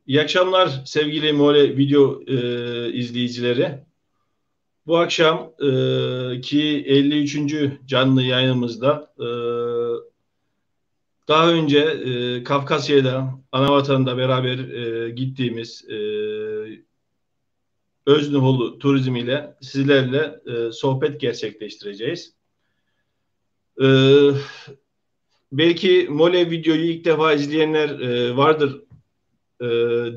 İyi akşamlar sevgili Mole video izleyicileri. Bu akşam ki 53. canlı yayınımızda daha önce Kafkasya'da, Anavatan'da beraber gittiğimiz Öznüholu Turizm ile sizlerle sohbet gerçekleştireceğiz. E, Belki Mole videoyu ilk defa izleyenler vardır e,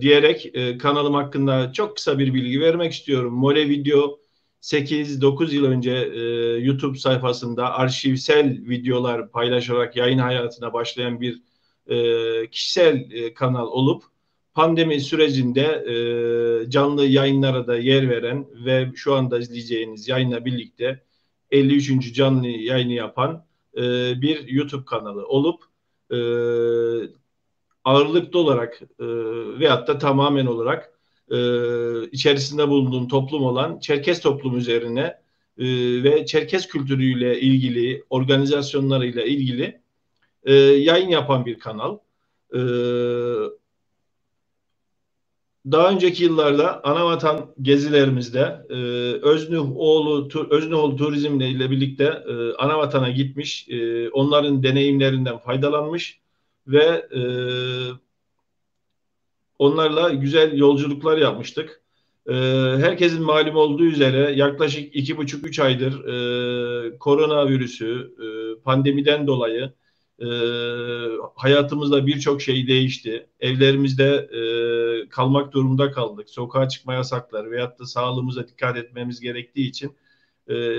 diyerek kanalım hakkında çok kısa bir bilgi vermek istiyorum. Mole Video 8-9 yıl önce YouTube sayfasında arşivsel videolar paylaşarak yayın hayatına başlayan bir kişisel kanal olup pandemi sürecinde canlı yayınlara da yer veren ve şu anda izleyeceğiniz yayınla birlikte 53. canlı yayını yapan bir YouTube kanalı olup e, ağırlıklı olarak veyahut da tamamen olarak içerisinde bulunduğum toplum olan Çerkez toplumu üzerine ve Çerkez kültürüyle ilgili, organizasyonlarıyla ilgili yayın yapan bir kanal. E, Daha önceki yıllarda Anavatan gezilerimizde Öznühoğlu Turizm ile birlikte Anavatan'a gitmiş, onların deneyimlerinden faydalanmış ve onlarla güzel yolculuklar yapmıştık. Herkesin malum olduğu üzere yaklaşık 2,5-3 aydır koronavirüsü, pandemiden dolayı e, hayatımızda birçok şey değişti. Evlerimizde kalmak durumunda kaldık. Sokağa çıkma yasakları veyahut da sağlığımıza dikkat etmemiz gerektiği için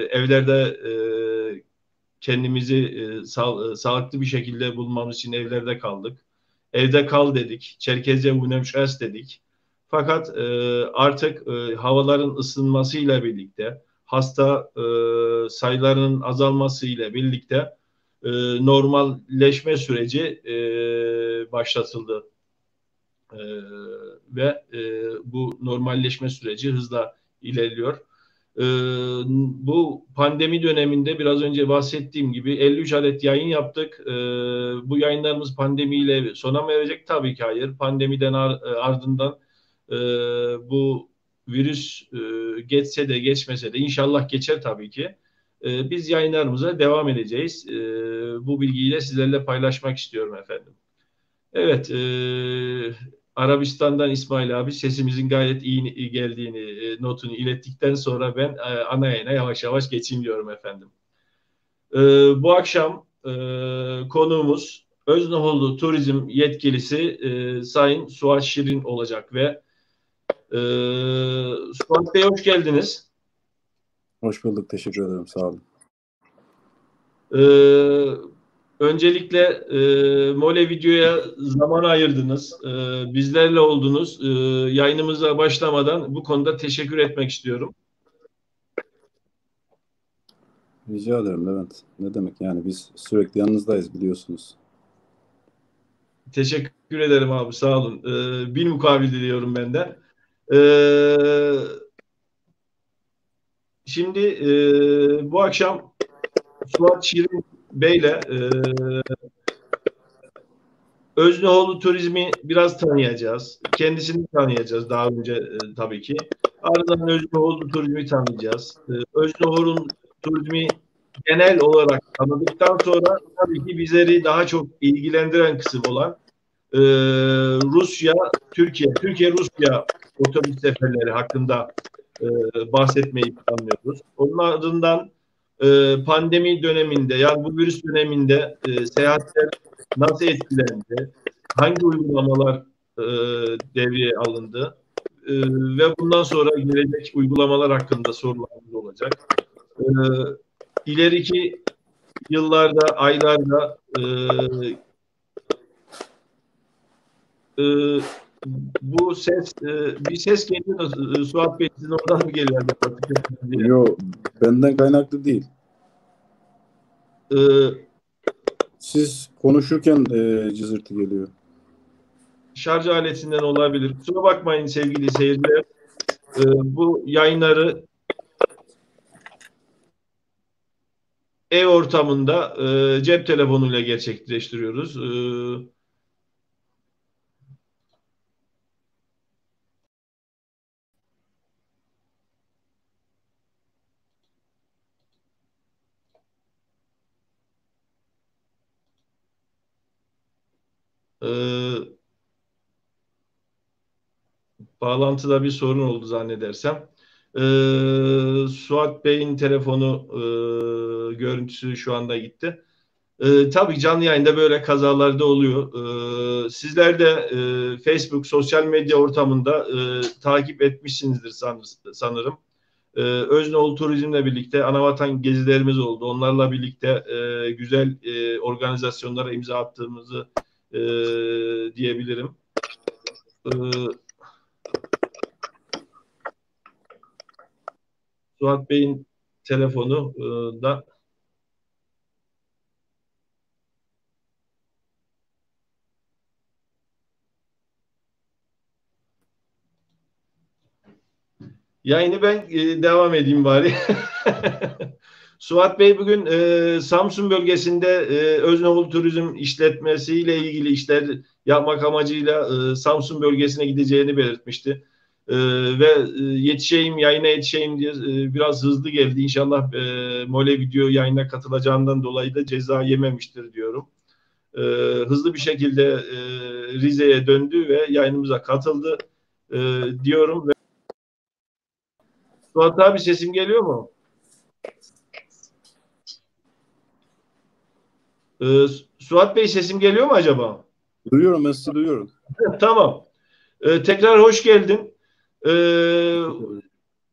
evlerde kendimizi sağlıklı bir şekilde bulmamız için evlerde kaldık. Evde kal dedik. Çerkezce Unemşes dedik. Fakat artık havaların ısınmasıyla birlikte hasta sayılarının azalmasıyla birlikte normalleşme süreci başlatıldı. E, Ve bu normalleşme süreci hızla ilerliyor. E, Bu pandemi döneminde biraz önce bahsettiğim gibi 53 adet yayın yaptık. Bu yayınlarımız pandemiyle sona mı erecek? Tabii ki hayır. Pandemiden ardından e, bu virüs geçse de geçmese de inşallah geçer tabii ki. Biz yayınlarımıza devam edeceğiz. Bu bilgiyi de sizlerle paylaşmak istiyorum efendim. Evet, Arabistan'dan İsmail abi sesimizin gayet iyi geldiğini notunu ilettikten sonra ben ana yayına yavaş yavaş geçeyim diyorum efendim. E, Bu akşam konuğumuz Öznühoğlu Turizm yetkilisi Sayın Suat Şirin olacak ve e, Suat Bey hoş geldiniz. Hoş bulduk. Teşekkür ederim. Sağ olun. Ee, Öncelikle Mole Video'ya zaman ayırdınız. Bizlerle oldunuz. Yayınımıza başlamadan bu konuda teşekkür etmek istiyorum. Rica ederim Levent. Ne demek yani biz sürekli yanınızdayız biliyorsunuz. Teşekkür ederim abi sağ olun. Bilmukabil diliyorum benden. Ee, Şimdi bu akşam Suat Şirin Bey'le Öznühoğlu Turizm'i biraz tanıyacağız. Kendisini tanıyacağız daha önce tabii ki. Ardından Öznühoğlu Turizm'i tanıyacağız. Öznühoğlu Turizm'i genel olarak tanıdıktan sonra tabii ki bizleri daha çok ilgilendiren kısım olan Rusya, Türkiye-Rusya otobüs seferleri hakkında e, bahsetmeyi planlıyoruz. Onun ardından pandemi döneminde yani bu virüs döneminde seyahatler nasıl etkilendi? Hangi uygulamalar e, devreye alındı? Ve bundan sonra gelecek uygulamalar hakkında sorularımız olacak. E, ileriki yıllarda, aylarda e, bu ses bir ses geliyor. Suat Bey sizin oradan mı geliyor acaba? Diye. Yo, benden kaynaklı değil. E, Siz konuşurken cızırtı geliyor. Şarj aletinden olabilir. Kusura bakmayın sevgili seyirciler. Bu yayınları ev ortamında cep telefonuyla gerçekleştiriyoruz. Ee, Bağlantıda bir sorun oldu zannedersem. Suat Bey'in telefonu görüntüsü şu anda gitti. Tabii canlı yayında böyle kazalarda oluyor. Sizler de Facebook sosyal medya ortamında takip etmişsinizdir sanırım. Öznoğlu Turizm'le birlikte Anavatan gezilerimiz oldu. Onlarla birlikte güzel organizasyonlara imza attığımızı e, diyebilirim. Suat Bey'in telefonu da yayını ben devam edeyim bari. Suat Bey bugün Samsun bölgesinde Öznoğlu Turizm işletmesiyle ilgili işler yapmak amacıyla Samsun bölgesine gideceğini belirtmişti. Ve yetişeyim, yayına yetişeyim diye biraz hızlı geldi. İnşallah Mole video yayına katılacağından dolayı da ceza yememiştir diyorum. Hızlı bir şekilde Rize'ye döndü ve yayınımıza katıldı diyorum. Ve Suat abi sesim geliyor mu? Suat Bey sesim geliyor mu acaba? Duyuyorum, ben sizi duyuyorum. Tamam. Tekrar hoş geldin.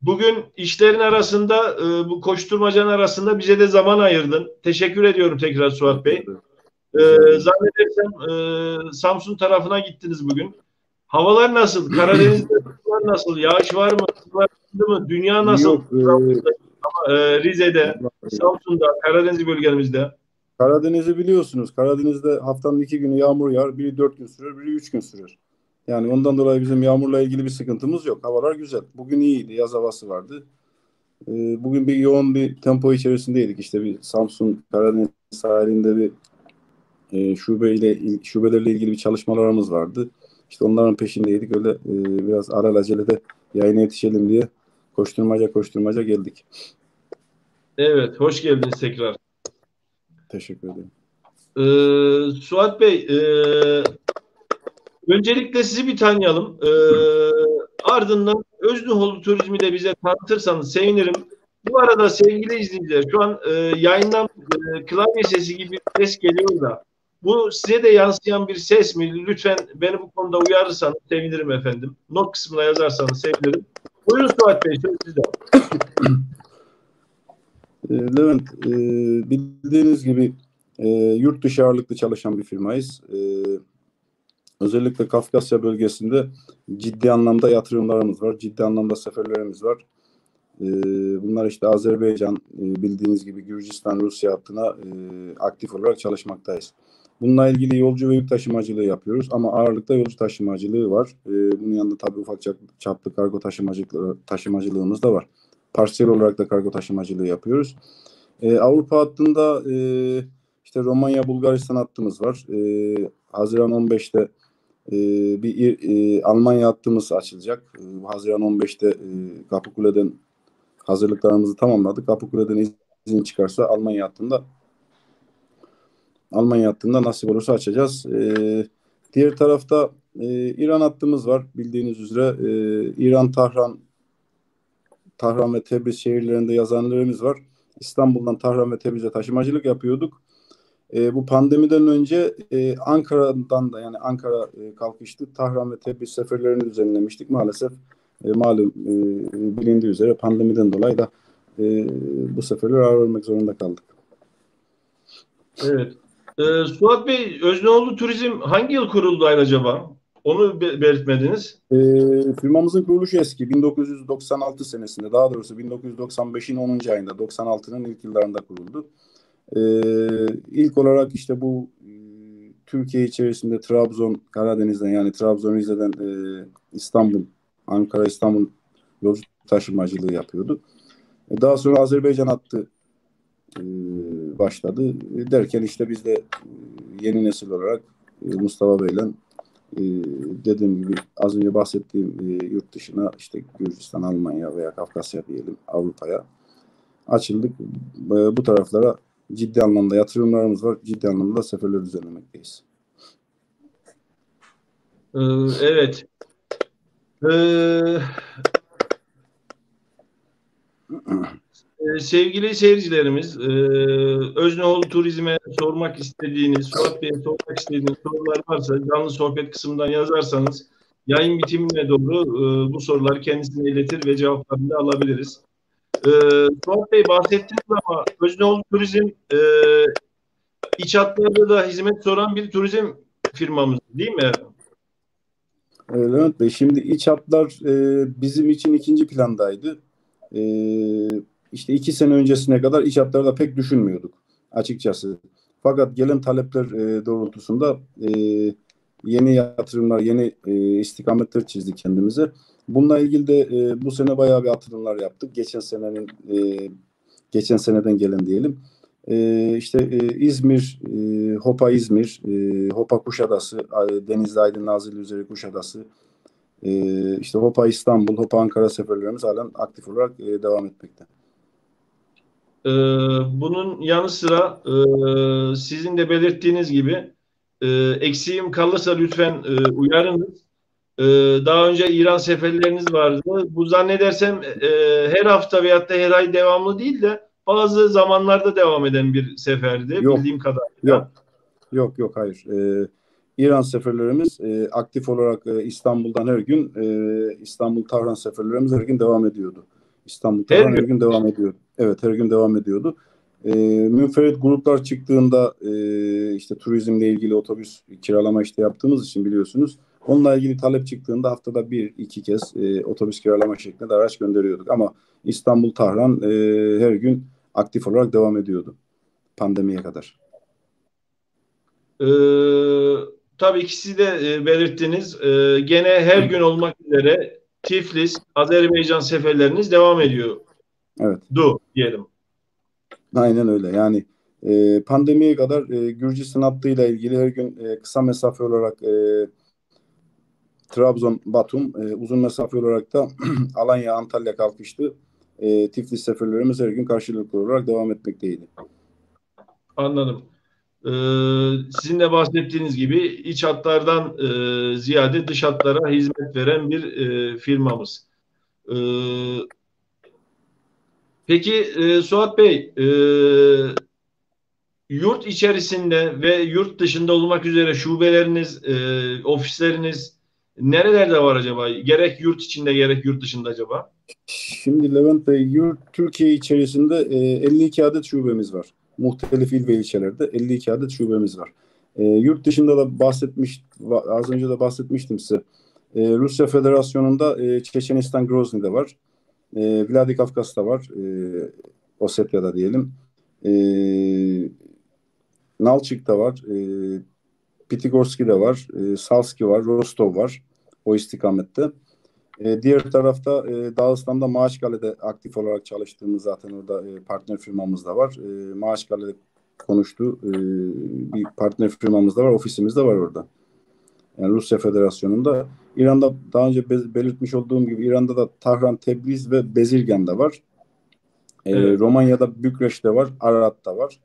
Bugün işlerin arasında, bu koşturmacanın arasında bize de zaman ayırdın. Teşekkür ediyorum tekrar Suat Bey. Zannedersem Samsun tarafına gittiniz bugün. Havalar nasıl? Karadeniz'de havalar nasıl? Yağış var mı? Var mı? Dünya nasıl? Yok, Rize'de, Samsun'da, Karadeniz bölgemizde. Karadeniz'i biliyorsunuz. Karadeniz'de haftanın 2 günü yağmur yağar. Biri 4 gün sürür, biri 3 gün sürür. Yani ondan dolayı bizim yağmurla ilgili bir sıkıntımız yok. Havalar güzel. Bugün iyiydi. Yaz havası vardı. Bugün bir yoğun bir tempo içerisindeydik. İşte bir Samsun, Karadeniz sahilinde bir şubelerle ilgili bir çalışmalarımız vardı. İşte onların peşindeydik. Öyle biraz alelacele yayına yetişelim diye koşturmaca geldik. Evet, hoş geldiniz tekrar. Teşekkür ederim. Suat Bey, öncelikle sizi bir tanıyalım. Ardından Öznoğlu Turizm'i de bize tanıtırsanız sevinirim. Bu arada sevgili izleyiciler, şu an yayından klavye sesi gibi bir ses geliyor da bu size de yansıyan bir ses mi? Lütfen beni bu konuda uyarırsanız sevinirim efendim. Not kısmına yazarsanız sevinirim. Buyurun Suat Bey, söz sizde. Levent, bildiğiniz gibi yurt dışı ağırlıklı çalışan bir firmayız. Özellikle Kafkasya bölgesinde ciddi anlamda yatırımlarımız var. Ciddi anlamda seferlerimiz var. Bunlar işte Azerbaycan, bildiğiniz gibi Gürcistan, Rusya hattına aktif olarak çalışmaktayız. Bununla ilgili yolcu ve yük taşımacılığı yapıyoruz ama ağırlıkta yolcu taşımacılığı var. Bunun yanında tabii ufak çaplı kargo taşımacılığımız da var. Parsiyel olarak da kargo taşımacılığı yapıyoruz. Avrupa hattında işte Romanya, Bulgaristan hattımız var. Haziran 15'te bir Almanya hattımız açılacak. Haziran 15'te Kapıkule'den hazırlıklarımızı tamamladık. Kapıkule'den izin çıkarsa Almanya hattında nasip olursa açacağız. Diğer tarafta İran hattımız var. Bildiğiniz üzere İran, Tahran ve Tebriz şehirlerinde yazanlarımız var. İstanbul'dan Tahran ve Tebriz'e taşımacılık yapıyorduk. Bu pandemiden önce Ankara'dan da yani Ankara kalkıştı. Tahran ve Tebriz seferlerini düzenlemiştik. Maalesef malum bilindiği üzere pandemiden dolayı da bu seferleri ara vermek zorunda kaldık. Evet. Suat Bey, Öznoğlu Turizm hangi yıl kuruldu acaba? Onu belirtmediniz. Firmamızın kuruluşu eski. 1996 senesinde, daha doğrusu 1995'in 10. ayında, 96'nın ilk yıllarında kuruldu. İlk olarak işte bu Türkiye içerisinde Trabzon, Karadeniz'den yani Trabzon, Rize'den İstanbul, Ankara, İstanbul yolcu taşımacılığı yapıyordu. Daha sonra Azerbaycan hattı başladı. Derken işte biz de yeni nesil olarak Mustafa Bey'le dediğim gibi az önce bahsettiğim yurt dışına işte Gürcistan, Almanya veya Kafkasya diyelim Avrupa'ya açıldık. Bu taraflara ciddi anlamda yatırımlarımız var. Ciddi anlamda seferler düzenlemekteyiz. Ee, evet. Ee, sevgili seyircilerimiz, Özneoğlu Turizm'e sormak istediğiniz, Suat Bey'e sormak istediğiniz sorular varsa canlı sohbet kısmından yazarsanız yayın bitimine doğru bu soruları kendisine iletir ve cevaplarını da alabiliriz. E, Suat Bey bahsettiniz ama Özneoğlu Turizm iç hatlarda da hizmet soran bir turizm firmamız değil mi? Levent Bey, şimdi iç hatlar bizim için ikinci plandaydı. E, işte 2 sene öncesine kadar iç hatları da pek düşünmüyorduk açıkçası. Fakat gelen talepler doğrultusunda yeni yatırımlar, yeni istikametler çizdik kendimize. Bununla ilgili de bu sene bayağı bir atılımlar yaptık. Geçen seneden gelen diyelim. İşte İzmir, Hopa İzmir, Hopa Kuşadası, Denizli Aydın Nazilli üzeri Kuşadası, işte Hopa İstanbul, Hopa Ankara seferlerimiz halen aktif olarak devam etmekte. Ee, bunun yanı sıra sizin de belirttiğiniz gibi eksiğim kalırsa lütfen uyarınız. Ee, daha önce İran seferleriniz vardı. Bu zannedersem her hafta veyahut da her ay devamlı değil de bazı zamanlarda devam eden bir seferdi Yok, bildiğim kadarıyla. yok, yok, hayır. İran seferlerimiz aktif olarak İstanbul'dan her gün İstanbul-Tahran seferlerimiz her gün devam ediyordu. Her İstanbul-Tahran her gün. gün devam ediyordu. Evet, her gün devam ediyordu. Münferit gruplar çıktığında işte turizmle ilgili otobüs kiralama işte yaptığımız için biliyorsunuz. Onunla ilgili talep çıktığında haftada bir iki kez otobüs kiralama şeklinde de araç gönderiyorduk. Ama İstanbul-Tahran her gün aktif olarak devam ediyordu pandemiye kadar. Ee, tabii ki siz de belirttiniz. Gene her gün olmak üzere Tiflis, Azerbaycan seferleriniz devam ediyordu Evet. diyelim. Aynen öyle. Yani pandemiye kadar Gürcistan hattıyla ilgili her gün kısa mesafe olarak Trabzon, Batum, uzun mesafe olarak da Alanya, Antalya kalkıştı. Tiflis seferlerimiz her gün karşılıklı olarak devam etmekteydi. Anladım. Sizin de bahsettiğiniz gibi iç hatlardan ziyade dış hatlara hizmet veren bir firmamız. Ee, peki Suat Bey, yurt içerisinde ve yurt dışında olmak üzere şubeleriniz, ofisleriniz nerelerde var acaba? Gerek yurt içinde gerek yurt dışında acaba? Şimdi Levent Bey, Türkiye içerisinde 52 adet şubemiz var. Muhtelif il ve ilçelerde 52 adet şubemiz var. Yurt dışında da az önce de bahsetmiştim size. Rusya Federasyonu'nda Çeçenistan Grozny'de var. Vladikavkaz'da var. Osetya'da diyelim. E, Nalçık'ta var. Pitigorski'de var. Salski var. Rostov var. O istikamette. Diğer tarafta Dağıstan'da Maaşkale'de aktif olarak çalıştığımız zaten orada partner firmamız da var. Maaşkale'de konuştu. Bir partner firmamız da var. Ofisimiz de var orada. Yani Rusya Federasyonu'nda. İran'da daha önce belirtmiş olduğum gibi İran'da da Tahran, Tebriz ve Bezirgan'da var. Evet. Romanya'da Bükreş'te var. Ararat'ta var.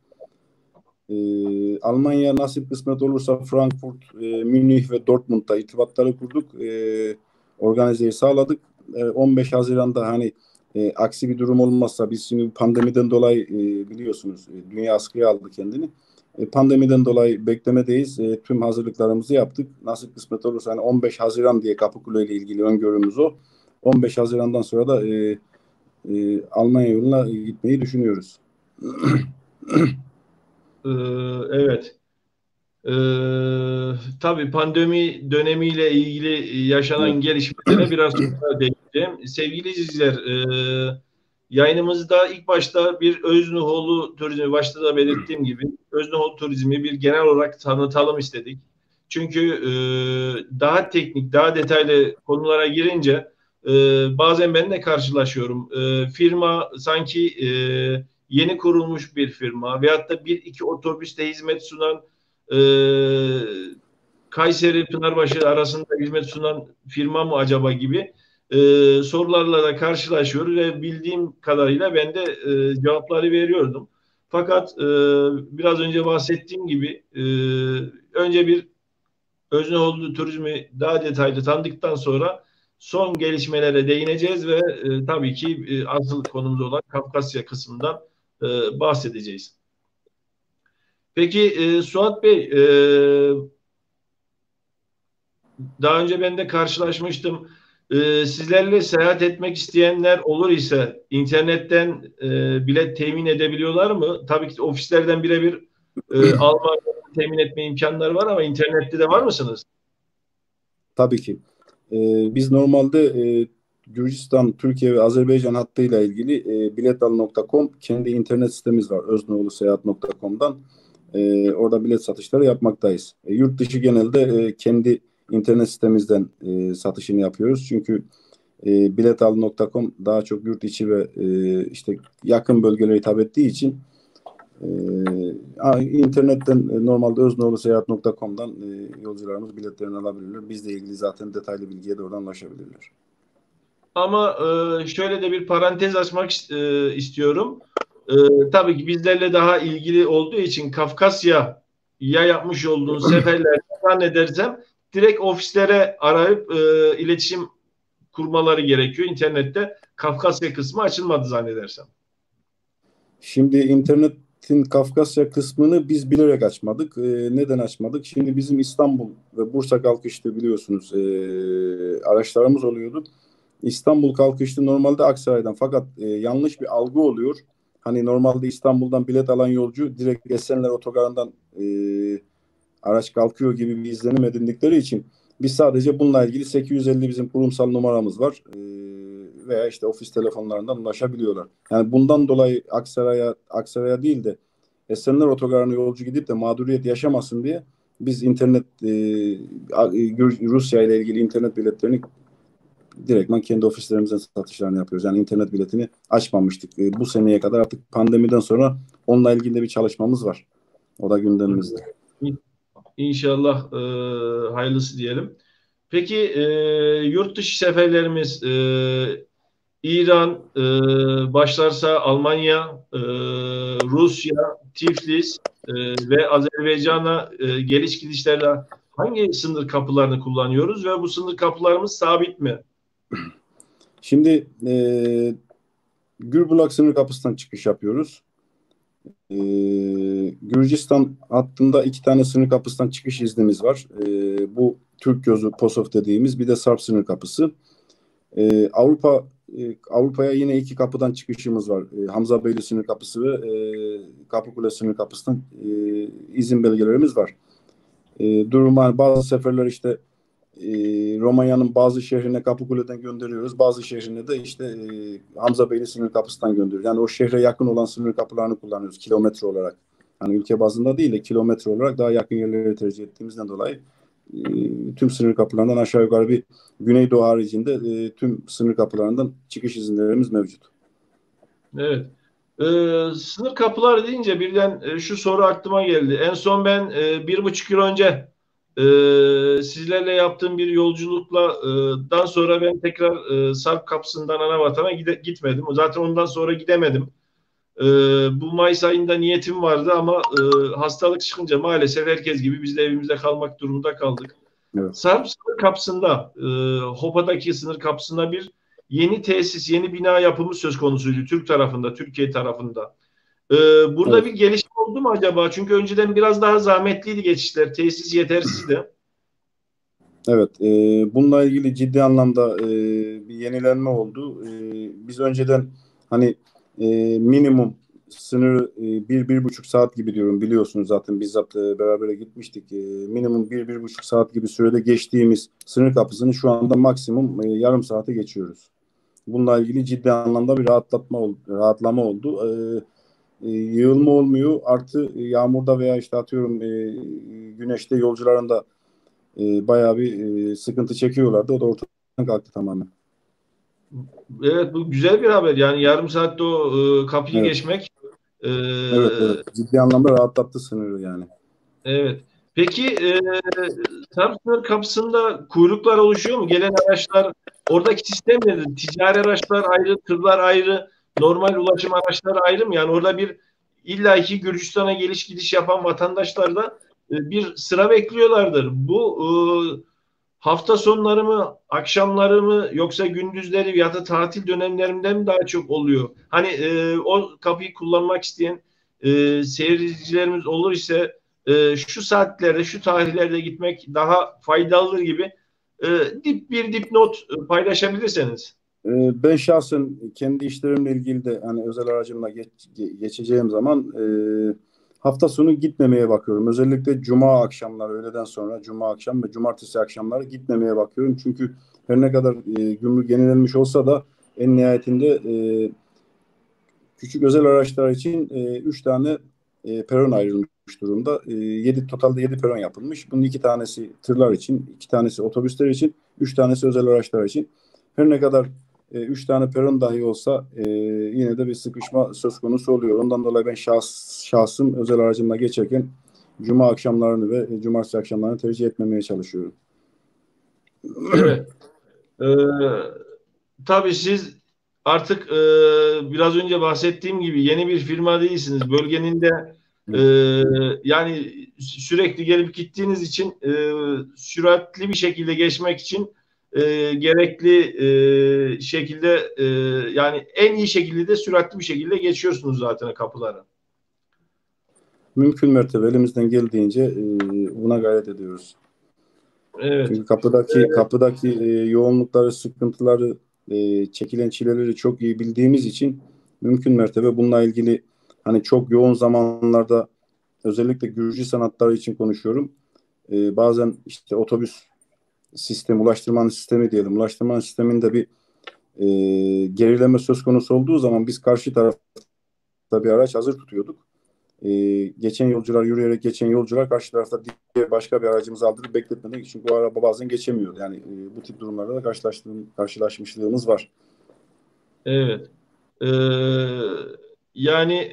Almanya nasip kısmet olursa Frankfurt, Münih ve Dortmund'da irtibatları kurduk. Organizeyi sağladık. 15 Haziran'da hani aksi bir durum olmazsa biz şimdi pandemiden dolayı biliyorsunuz dünya askıya aldı kendini. Pandemiden dolayı beklemedeyiz. Tüm hazırlıklarımızı yaptık. Nasip kısmet olursa hani 15 Haziran diye Kapıkule ile ilgili öngörümüz o. 15 Haziran'dan sonra da Almanya yoluna gitmeyi düşünüyoruz. Ee, evet. Tabii pandemi dönemiyle ilgili Evet. yaşanan gelişmelere biraz sonra değineceğim. Sevgili izleyiciler, yayınımızda ilk başta bir Özneoğlu Turizmi, başta da belirttiğim gibi Özneoğlu Turizmi bir genel olarak tanıtalım istedik. Çünkü daha teknik, daha detaylı konulara girince e, bazen ben de karşılaşıyorum. Firma sanki yeni kurulmuş bir firma veyahut da bir iki otobüste hizmet sunan e, Kayseri Pınarbaşı arasında hizmet sunan firma mı acaba gibi sorularla da karşılaşıyoruz ve bildiğim kadarıyla ben de cevapları veriyordum. Fakat biraz önce bahsettiğim gibi önce bir Özneoğlu Turizm'i daha detaylı tanıdıktan sonra son gelişmelere değineceğiz ve tabii ki asıl konumuz olan Kafkasya kısmından bahsedeceğiz. Peki Suat Bey, daha önce ben de karşılaşmıştım. Sizlerle seyahat etmek isteyenler olur ise internetten bilet temin edebiliyorlar mı? Tabii ki ofislerden birebir alma temin etme imkanları var ama internette de var mısınız? Tabii ki. Biz normalde Gürcistan, Türkiye ve Azerbaycan hattıyla ilgili biletal.com kendi internet sitemiz var. Özneoğluseyahat.com'dan. Orada bilet satışları yapmaktayız. Yurt dışı genelde kendi internet sitemizden satışını yapıyoruz. Çünkü biletal.com daha çok yurt içi ve işte yakın bölgelere hitap ettiği için internetten normalde özneoğluseyahat.com'dan yolcularımız biletlerini alabilirler. Bizle ilgili zaten detaylı bilgiye de oradan ulaşabilirler. Ama şöyle de bir parantez açmak istiyorum. Tabii ki bizlerle daha ilgili olduğu için Kafkasya'ya yapmış olduğunuz seferler zannedersem direkt ofislere arayıp iletişim kurmaları gerekiyor. İnternette Kafkasya kısmı açılmadı zannedersem. Şimdi internetin Kafkasya kısmını biz bilerek açmadık. Neden açmadık? Şimdi bizim İstanbul ve Bursa kalkışlı biliyorsunuz araçlarımız oluyordu. İstanbul kalkışlı normalde Aksaray'dan, fakat yanlış bir algı oluyor. Hani normalde İstanbul'dan bilet alan yolcu direkt Esenler Otogarı'ndan araç kalkıyor gibi bir izlenim edindikleri için biz sadece bununla ilgili 850 bizim kurumsal numaramız var. Veya işte ofis telefonlarından ulaşabiliyorlar. Yani bundan dolayı Aksaray'a değil de Esenler Otogarı'na yolcu gidip de mağduriyet yaşamasın diye biz Rusya ile ilgili internet biletlerini direktmen kendi ofislerimizden satışlarını yapıyoruz. Yani internet biletini açmamıştık. Bu seneye kadar artık pandemiden sonra onunla ilgili de bir çalışmamız var. O da gündemimizde. İnşallah hayırlısı diyelim. Peki yurt dışı seferlerimiz İran, başlarsa Almanya, Rusya, Tiflis ve Azerbaycan'a geliş gidişlerde hangi sınır kapılarını kullanıyoruz ve bu sınır kapılarımız sabit mi? Şimdi Gürbulak sınır kapısından çıkış yapıyoruz. Gürcistan hattında 2 tane sınır kapısından çıkış iznimiz var. Bu Türk Gözü, POSOF dediğimiz, bir de Sarp sınır kapısı. Avrupa'ya yine 2 kapıdan çıkışımız var. Hamza Beyli sınır kapısı ve Kapıkule sınır kapısından izin belgelerimiz var. Duruma bazı seferler işte Romanya'nın bazı şehrine Kapıkule'den gönderiyoruz. Bazı şehrine de işte Hamza Beyli sınır kapısından gönderiyoruz. Yani o şehre yakın olan sınır kapılarını kullanıyoruz kilometre olarak. Hani ülke bazında değil de kilometre olarak daha yakın yerleri tercih ettiğimizden dolayı tüm sınır kapılarından aşağı yukarı bir Güneydoğu haricinde tüm sınır kapılarından çıkış izinlerimiz mevcut. Evet. Sınır kapıları deyince birden şu soru aklıma geldi. En son ben 1,5 yıl önce sizlerle yaptığım bir yolculukla sonra ben tekrar Sarp kapısından Anavatan'a gitmedim. Zaten ondan sonra gidemedim. E, Bu Mayıs ayında niyetim vardı ama hastalık çıkınca maalesef herkes gibi biz de evimizde kalmak durumunda kaldık. Evet. Sarp sınır kapısında, Hopa'daki sınır kapısında bir yeni tesis, yeni bina yapımı söz konusuydu Türk tarafında, Türkiye tarafında. Burada Evet. bir gelişme oldu mu acaba? Çünkü önceden biraz daha zahmetliydi geçişler, tesis yetersizdi. Evet, bununla ilgili ciddi anlamda bir yenilenme oldu. Biz önceden hani minimum sınırı 1-1,5 saat gibi diyorum, biliyorsunuz zaten bizzat beraber gitmiştik. Minimum 1-1,5 saat gibi sürede geçtiğimiz sınır kapısını şu anda maksimum yarım saate geçiyoruz. Bununla ilgili ciddi anlamda bir rahatlama oldu. Yığılma olmuyor. Artı yağmurda veya işte atıyorum güneşte yolcuların da bayağı bir sıkıntı çekiyorlardı. O da ortadan kalktı tamamen. Evet, bu güzel bir haber. Yani yarım saatte o kapıyı Evet. geçmek. e, Evet, evet. Ciddi anlamda rahatlattı sınırı yani. evet. Peki Sarp sınır kapısında kuyruklar oluşuyor mu? Gelen araçlar, oradaki sistem nedir? Ticari araçlar ayrı, tırlar ayrı, normal ulaşım araçları ayrı mı? Yani orada bir illaki Gürcistan'a geliş gidiş yapan vatandaşlar da bir sıra bekliyorlardır. Bu hafta sonları mı, akşamları mı, yoksa gündüzleri ya da tatil dönemlerinde mi daha çok oluyor? Hani o kapıyı kullanmak isteyen seyircilerimiz olur ise şu saatlerde, şu tarihlerde gitmek daha faydalıdır gibi e, bir dipnot paylaşabilirseniz. Ben şahsen kendi işlerimle ilgili de hani özel aracımla geçeceğim zaman hafta sonu gitmemeye bakıyorum. Özellikle cuma akşamları, öğleden sonra cuma akşam ve cumartesi akşamları gitmemeye bakıyorum. Çünkü her ne kadar gümrük yenilenmiş olsa da en nihayetinde küçük özel araçlar için 3 tane peron ayrılmış durumda. 7 totalde 7 peron yapılmış. Bunun 2 tanesi tırlar için, 2 tanesi otobüsler için, 3 tanesi özel araçlar için. Her ne kadar 3 tane peron dahi olsa yine de bir sıkışma söz konusu oluyor. Ondan dolayı ben şahsım özel aracımla geçerken cuma akşamlarını ve cumartesi akşamlarını tercih etmemeye çalışıyorum. Evet. E, tabii siz artık biraz önce bahsettiğim gibi yeni bir firma değilsiniz. Bölgenin de e, yani sürekli gelip gittiğiniz için süratli bir şekilde geçmek için gerekli şekilde yani en iyi şekilde de süratli bir şekilde geçiyorsunuz zaten kapıları. Mümkün mertebe elimizden geldiğince buna gayret ediyoruz. Evet. Çünkü kapıdaki yoğunlukları, sıkıntıları, çekilen çileleri çok iyi bildiğimiz için mümkün mertebe bununla ilgili hani çok yoğun zamanlarda özellikle Gürcü sanatları için konuşuyorum. Bazen işte otobüs sistemi, ulaştırmanın sistemi diyelim. Ulaştırmanın sisteminde bir gerileme söz konusu olduğu zaman biz karşı tarafta bir araç hazır tutuyorduk. Geçen yolcular yürüyerek geçen yolcular karşı tarafta diğer başka bir aracımızı aldırıp bekletmedik. Çünkü bu araba bazen geçemiyor. Yani bu tip durumlarda da karşılaşmışlığımız var. Evet. Ee, yani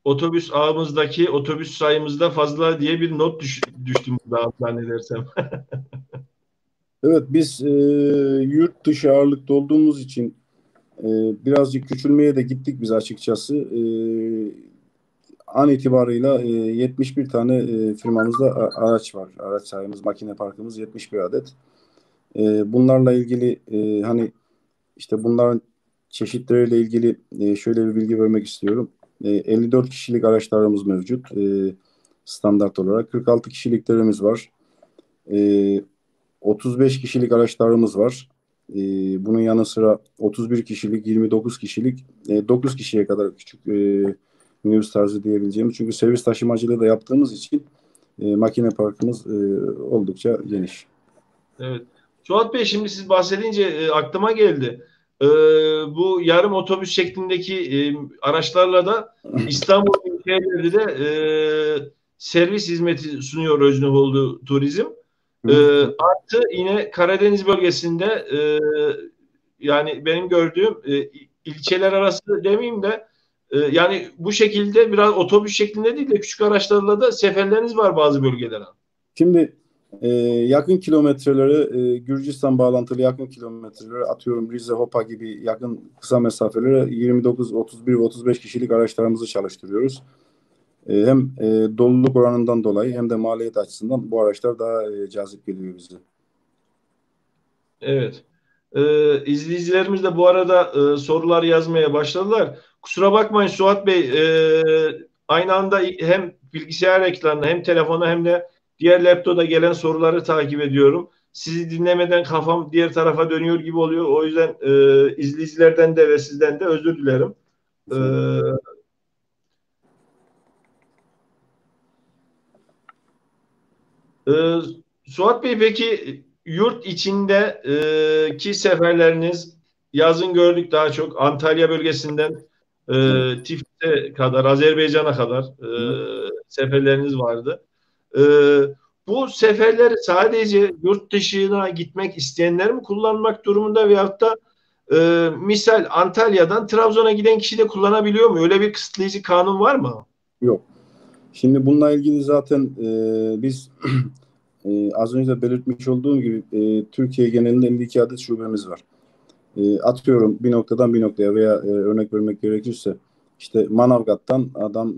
otobüs ağımızdaki otobüs sayımızda fazla diye bir not düştüm daha zannedersem. Evet biz yurt dışı ağırlıkta olduğumuz için e, birazcık küçülmeye de gittik biz açıkçası. An itibarıyla 71 tane firmamızda araç var. Araç sayımız, makine parkımız 71 adet. Bunlarla ilgili hani işte bunların çeşitleriyle ilgili şöyle bir bilgi vermek istiyorum. 54 kişilik araçlarımız mevcut standart olarak. 46 kişiliklerimiz var. E, 35 kişilik araçlarımız var. Bunun yanı sıra 31 kişilik, 29 kişilik, 9 kişiye kadar küçük minibüs tarzı diyebileceğimiz. Çünkü servis taşımacılığı da yaptığımız için makine parkımız oldukça geniş. Evet. Suat Bey, şimdi siz bahsedince aklıma geldi. E, bu yarım otobüs şeklindeki araçlarla da İstanbul şehirleri de servis hizmeti sunuyor Özneoğlu Turizm. Hı E, hı. artı yine Karadeniz bölgesinde yani benim gördüğüm ilçeler arası demeyeyim de yani bu şekilde biraz otobüs şeklinde değil de küçük araçlarla da seferleriniz var bazı bölgelere. Şimdi yakın kilometreleri Gürcistan bağlantılı yakın kilometreleri atıyorum Rize, Hopa gibi yakın kısa mesafelere 29, 31 ve 35 kişilik araçlarımızı çalıştırıyoruz. Hem doluluk oranından dolayı hem de maliyet açısından bu araçlar daha cazip geliyor bize. Evet. İzleyicilerimiz de bu arada sorular yazmaya başladılar. Kusura bakmayın Suat Bey, aynı anda hem bilgisayar ekranına hem telefona hem de diğer laptopa gelen soruları takip ediyorum. Sizi dinlemeden kafam diğer tarafa dönüyor gibi oluyor. O yüzden izleyicilerden de ve sizden de özür dilerim. E, Rica ederim. Ee, Suat Bey, peki yurt içinde ki seferleriniz yazın gördük daha çok Antalya bölgesinden Evet. Tiflis'e kadar, Azerbaycan'a kadar Hı. seferleriniz vardı. E, bu seferleri sadece yurt dışına gitmek isteyenler mi kullanmak durumunda, veyahut da misal Antalya'dan Trabzon'a giden kişi de kullanabiliyor mu? Öyle bir kısıtlayıcı kanun var mı? Yok. Şimdi bununla ilgili zaten biz az önce de belirtmiş olduğum gibi Türkiye genelinde 52 adet şubemiz var. Atıyorum bir noktadan bir noktaya veya örnek vermek gerekirse İşte Manavgat'tan adam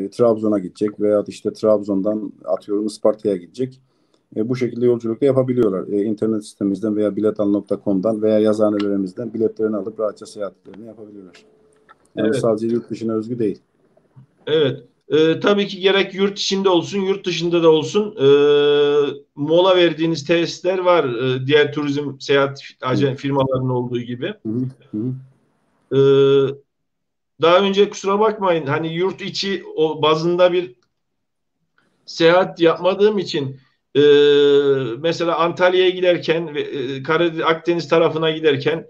Trabzon'a gidecek veya işte Trabzon'dan atıyorum Isparta'ya gidecek. Bu şekilde yolculuk da yapabiliyorlar. İnternet sitemizden veya biletal.com'dan veya yazıhanelerimizden biletlerini alıp rahatça seyahatlerini yapabiliyorlar. Yani bu Evet. sadece yurt dışına özgü değil. Evet. Tabii ki gerek yurt içinde olsun, yurt dışında da olsun mola verdiğiniz tesisler var. Diğer turizm seyahat firmalarının olduğu gibi. Hı hı, hı. Ee, Daha önce kusura bakmayın hani yurt içi o bazında bir seyahat yapmadığım için e, mesela Antalya'ya giderken ve Akdeniz tarafına giderken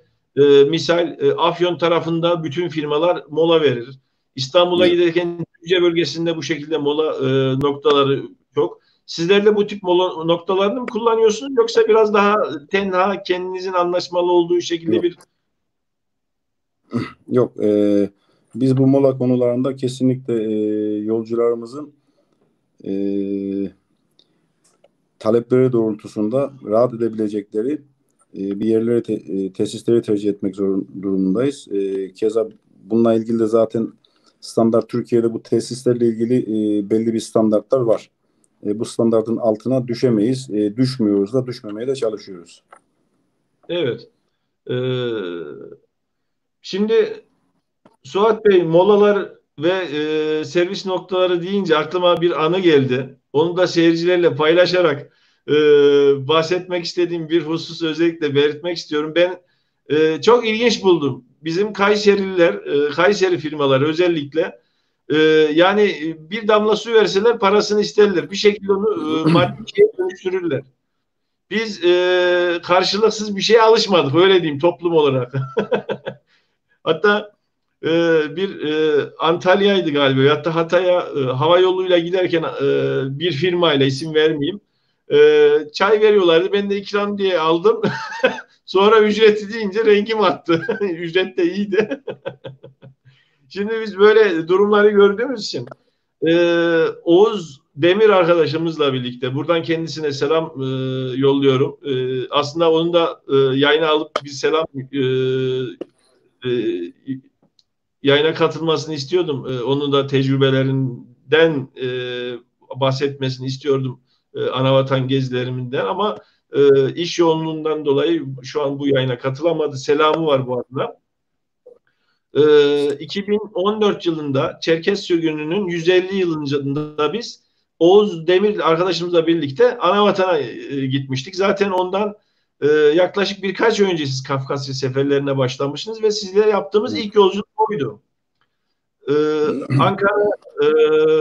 misal Afyon tarafında bütün firmalar mola verir. İstanbul'a Evet. giderken Düzce bölgesinde bu şekilde mola noktaları çok. Sizler de bu tip mola noktalarını mı kullanıyorsunuz yoksa biraz daha tenha kendinizin anlaşmalı olduğu şekilde Yok. bir Yok. Biz bu mola konularında kesinlikle yolcularımızın e, talepleri doğrultusunda rahat edebilecekleri bir yerleri tesisleri tercih etmek durumundayız. Keza bununla ilgili de zaten standart Türkiye'de bu tesislerle ilgili belli bir standartlar var. Bu standartın altına düşemeyiz. Düşmüyoruz da düşmemeye de çalışıyoruz. evet. E, Şimdi Suat Bey molalar ve servis noktaları deyince aklıma bir anı geldi. Onu da seyircilerle paylaşarak e, bahsetmek istediğim bir husus özellikle belirtmek istiyorum. Ben çok ilginç buldum. Bizim Kayserililer, Kayseri firmaları özellikle e, yani bir damla su verseler parasını isterler. Bir şekilde onu maddi şeye dönüştürürler. Biz karşılıksız bir şeye alışmadık öyle diyeyim toplum olarak. Hatta bir Antalya'ydı galiba. Hatta Hatay'a hava yoluyla giderken bir firmayla isim vermeyeyim. Çay veriyorlardı. Ben de ikram diye aldım. Sonra ücreti deyince rengim attı. Ücret de iyiydi. Şimdi biz böyle durumları gördüğümüz için Oğuz Demir arkadaşımızla birlikte buradan kendisine selam yolluyorum. Aslında onun da yayına alıp bir selam e, yayına katılmasını istiyordum. Onun da tecrübelerinden bahsetmesini istiyordum Anavatan gezilerinden ama iş yoğunluğundan dolayı şu an bu yayına katılamadı. Selamı var bu arada. 2014 yılında Çerkez sürgününün 150 yılında biz Oğuz Demir arkadaşımızla birlikte Anavatan'a gitmiştik. Zaten ondan yaklaşık birkaç önce siz Kafkasya seferlerine başlamışsınız ve sizle yaptığımız ilk yolculuk oydu. Ankara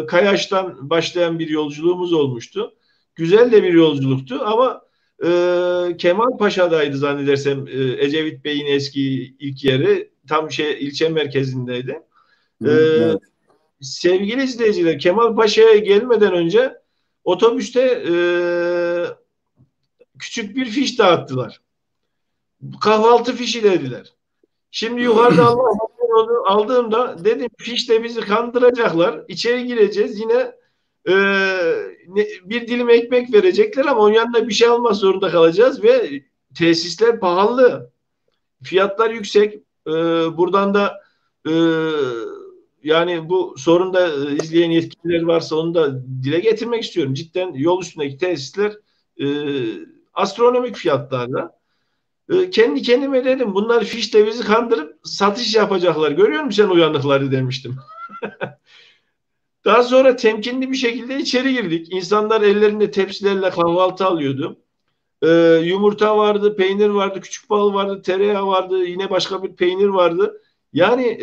Kayaş'tan başlayan bir yolculuğumuz olmuştu. Güzel de bir yolculuktu ama Kemal Paşa'daydı zannedersem Ecevit Bey'in eski ilk yeri. Tam ilçe merkezindeydi. Hı E, hı, evet. Sevgili izleyiciler Kemal Paşa'ya gelmeden önce otobüste küçük bir fiş dağıttılar. Kahvaltı fişi dediler. Şimdi yukarıda Allah onu aldığımda dedim fişle bizi kandıracaklar. İçeri gireceğiz yine e, bir dilim ekmek verecekler ama onun yanında bir şey almak zorunda kalacağız ve tesisler pahalı. Fiyatlar yüksek. Buradan da e, yani bu sorunda izleyen yetkililer varsa onu da dile getirmek istiyorum. Cidden yol üstündeki tesisler e, astronomik fiyatlarla. Kendi kendime dedim bunlar fişle bizi kandırıp satış yapacaklar. Görüyor musun sen uyanıkları demiştim. Daha sonra temkinli bir şekilde içeri girdik. İnsanlar ellerinde tepsilerle kahvaltı alıyordu. Yumurta vardı, peynir vardı, küçük bal vardı, tereyağı vardı, yine başka bir peynir vardı. Yani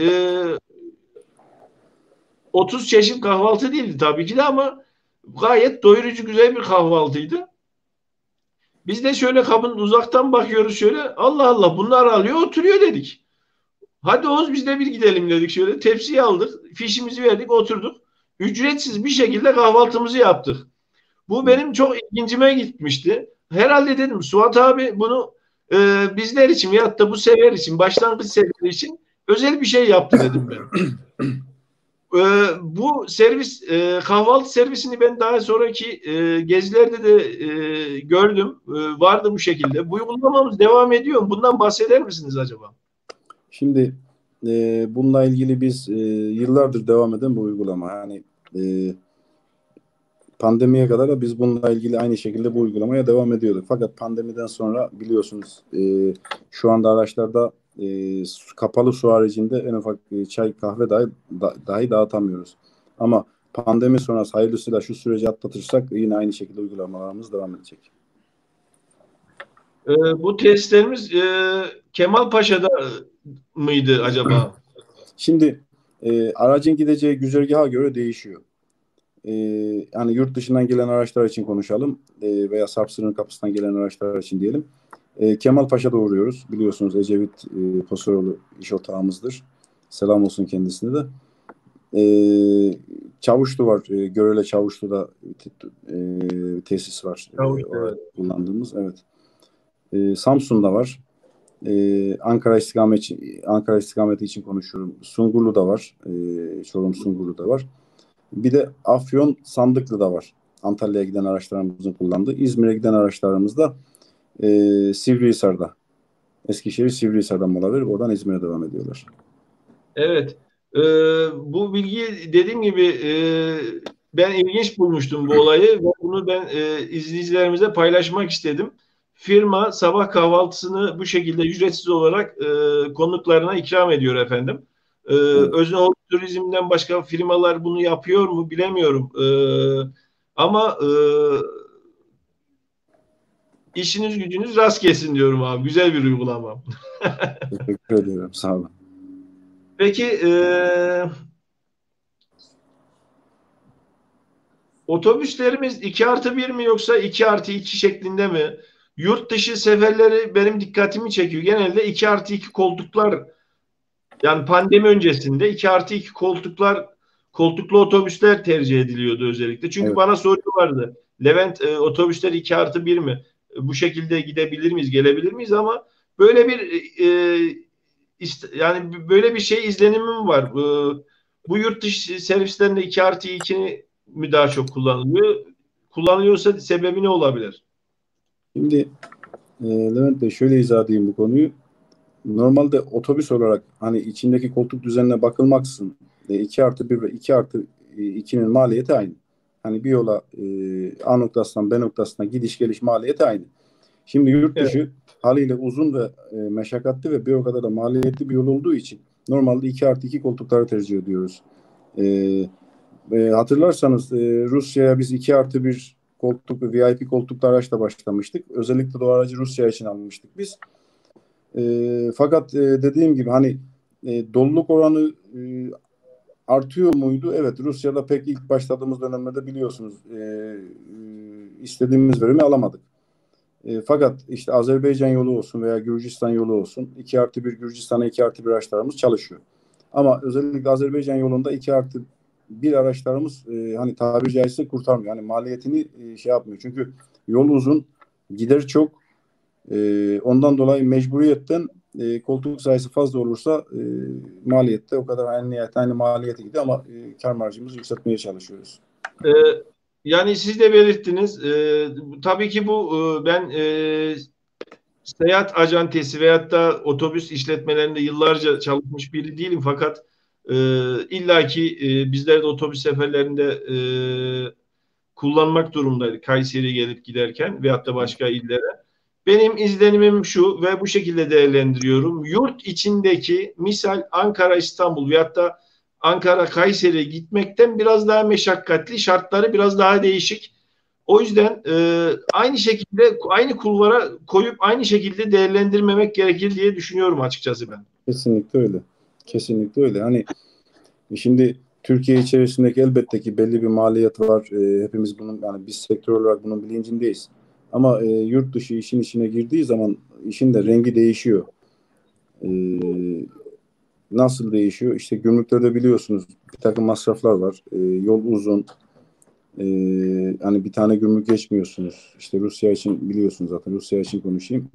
30 çeşit kahvaltı değildi tabii ki de ama gayet doyurucu güzel bir kahvaltıydı. Biz de şöyle kabın uzaktan bakıyoruz şöyle Allah Allah bunlar alıyor oturuyor dedik. Hadi Oğuz biz de bir gidelim dedik şöyle. Tepsiyi aldık. Fişimizi verdik oturduk. Ücretsiz bir şekilde kahvaltımızı yaptık. Bu benim çok ilgincime gitmişti. Herhalde dedim Suat abi bunu bizler için veyahut da bu sefer için başlangıç seferi için özel bir şey yaptı dedim ben. Bu servis kahvaltı servisini ben daha sonraki gezilerde de gördüm. Vardı bu şekilde. Bu uygulamamız devam ediyor mu? Bundan bahseder misiniz acaba? Şimdi bununla ilgili biz yıllardır devam eden bu uygulama. Yani pandemiye kadar da biz bununla ilgili aynı şekilde bu uygulamaya devam ediyorduk. Fakat pandemiden sonra biliyorsunuz şu anda araçlarda kapalı su haricinde en ufak çay kahve dahi dağıtamıyoruz. Ama pandemi sonrası hayırlısıyla şu süreci atlatırsak yine aynı şekilde uygulamalarımız devam edecek. Bu testlerimiz Kemalpaşa'da mıydı acaba? Şimdi aracın gideceği güzergaha göre değişiyor. Hani yurt dışından gelen araçlar için konuşalım veya Sarp sınır kapısından gelen araçlar için diyelim. Kemalpaşa'da uğruyoruz. Biliyorsunuz Ecevit Tosuroğlu iş ortağımızdır. Selam olsun kendisine de. Çavuşlu var. Görele Çavuşlu'da tesis var. Çavuş, Orada evet. kullandığımız. Evet. Samsun'da var. Ankara istikameti için konuşuyorum. Sungurlu'da var. Çorum Sungurlu'da var. Bir de Afyon Sandıklı'da var. Antalya'ya giden araçlarımızın kullandığı. İzmir'e giden araçlarımız da Sivrihisar'da. Eskişehir Sivrihisar'dan mola verip oradan İzmir'e devam ediyorlar. Evet. Bu bilgiyi dediğim gibi ben ilginç bulmuştum bu olayı ve bunu ben izleyicilerimize paylaşmak istedim. Firma sabah kahvaltısını bu şekilde ücretsiz olarak konuklarına ikram ediyor efendim. Evet. Özneoğlu Turizm'den başka firmalar bunu yapıyor mu bilemiyorum. Ama işiniz gücünüz rast gelsin diyorum abi. Güzel bir uygulama. Teşekkür ediyorum. Sağ olun. Peki otobüslerimiz 2+1 mi yoksa 2+2 şeklinde mi? Yurt dışı seferleri benim dikkatimi çekiyor. Genelde 2+2 koltuklar, yani pandemi öncesinde 2+2 koltuklar, koltuklu otobüsler tercih ediliyordu özellikle. Çünkü Evet. bana soruyorlardı. Levent, otobüsler 2+1 mi? Bu şekilde gidebilir miyiz, gelebilir miyiz? Ama böyle bir yani böyle bir şey izlenimim var. Bu yurt dışı servislerinde 2+2 mi daha çok kullanılıyor? Kullanılıyorsa sebebi ne olabilir? Şimdi Levent Bey şöyle izah edeyim bu konuyu. Normalde otobüs olarak hani içindeki koltuk düzenine bakılmaksızın 2+1 ve 2+2'nin maliyeti aynı. Hani bir yola A noktasından B noktasına gidiş geliş maliyeti aynı. Şimdi yurt Evet. dışı haliyle uzun ve meşakkatli ve bir o kadar da maliyetli bir yol olduğu için normalde 2+2 koltukları tercih ediyoruz. Hatırlarsanız Rusya'ya biz 2+1 koltuk ve VIP koltuklu araçla başlamıştık. Özellikle de o aracı Rusya için almıştık biz. Fakat dediğim gibi hani doluluk oranı artıyor muydu? Evet, Rusya'da pek ilk başladığımız dönemlerde biliyorsunuz istediğimiz verimi alamadık. Fakat işte Azerbaycan yolu olsun veya Gürcistan yolu olsun 2+1 Gürcistan'a 2+1 araçlarımız çalışıyor. Ama özellikle Azerbaycan yolunda 2+1 araçlarımız hani tabiri caizse kurtarmıyor. Yani maliyetini şey yapmıyor. Çünkü yol uzun, gider çok. Ondan dolayı mecburiyetten koltuk sayısı fazla olursa maliyette o kadar aynı maliyete gidiyor ama kar marjımızı yükseltmeye çalışıyoruz. Ee, Yani siz de belirttiniz. Tabii ki bu ben seyahat acentesi veyahut da otobüs işletmelerinde yıllarca çalışmış biri değilim fakat illaki bizler de otobüs seferlerinde kullanmak durumundaydık Kayseri'ye gelip giderken veyahut da başka illere. Benim izlenimim şu ve bu şekilde değerlendiriyorum. Yurt içindeki misal Ankara, İstanbul veyahut da Ankara, Kayseri'ye gitmekten biraz daha meşakkatli, şartları biraz daha değişik. O yüzden aynı şekilde aynı kulvara koyup aynı şekilde değerlendirmemek gerekir diye düşünüyorum açıkçası ben. Kesinlikle öyle. Kesinlikle öyle. Hani şimdi Türkiye içerisindeki elbette ki belli bir maliyet var. Hepimiz bunun yani biz sektör olarak bunun bilincindeyiz. Ama yurt dışı işin içine girdiği zaman işin de rengi değişiyor. E, Nasıl değişiyor? İşte gümrüklerde biliyorsunuz bir takım masraflar var. Yol uzun. Hani bir tane gümrük geçmiyorsunuz. İşte Rusya için biliyorsunuz zaten. Rusya için konuşayım.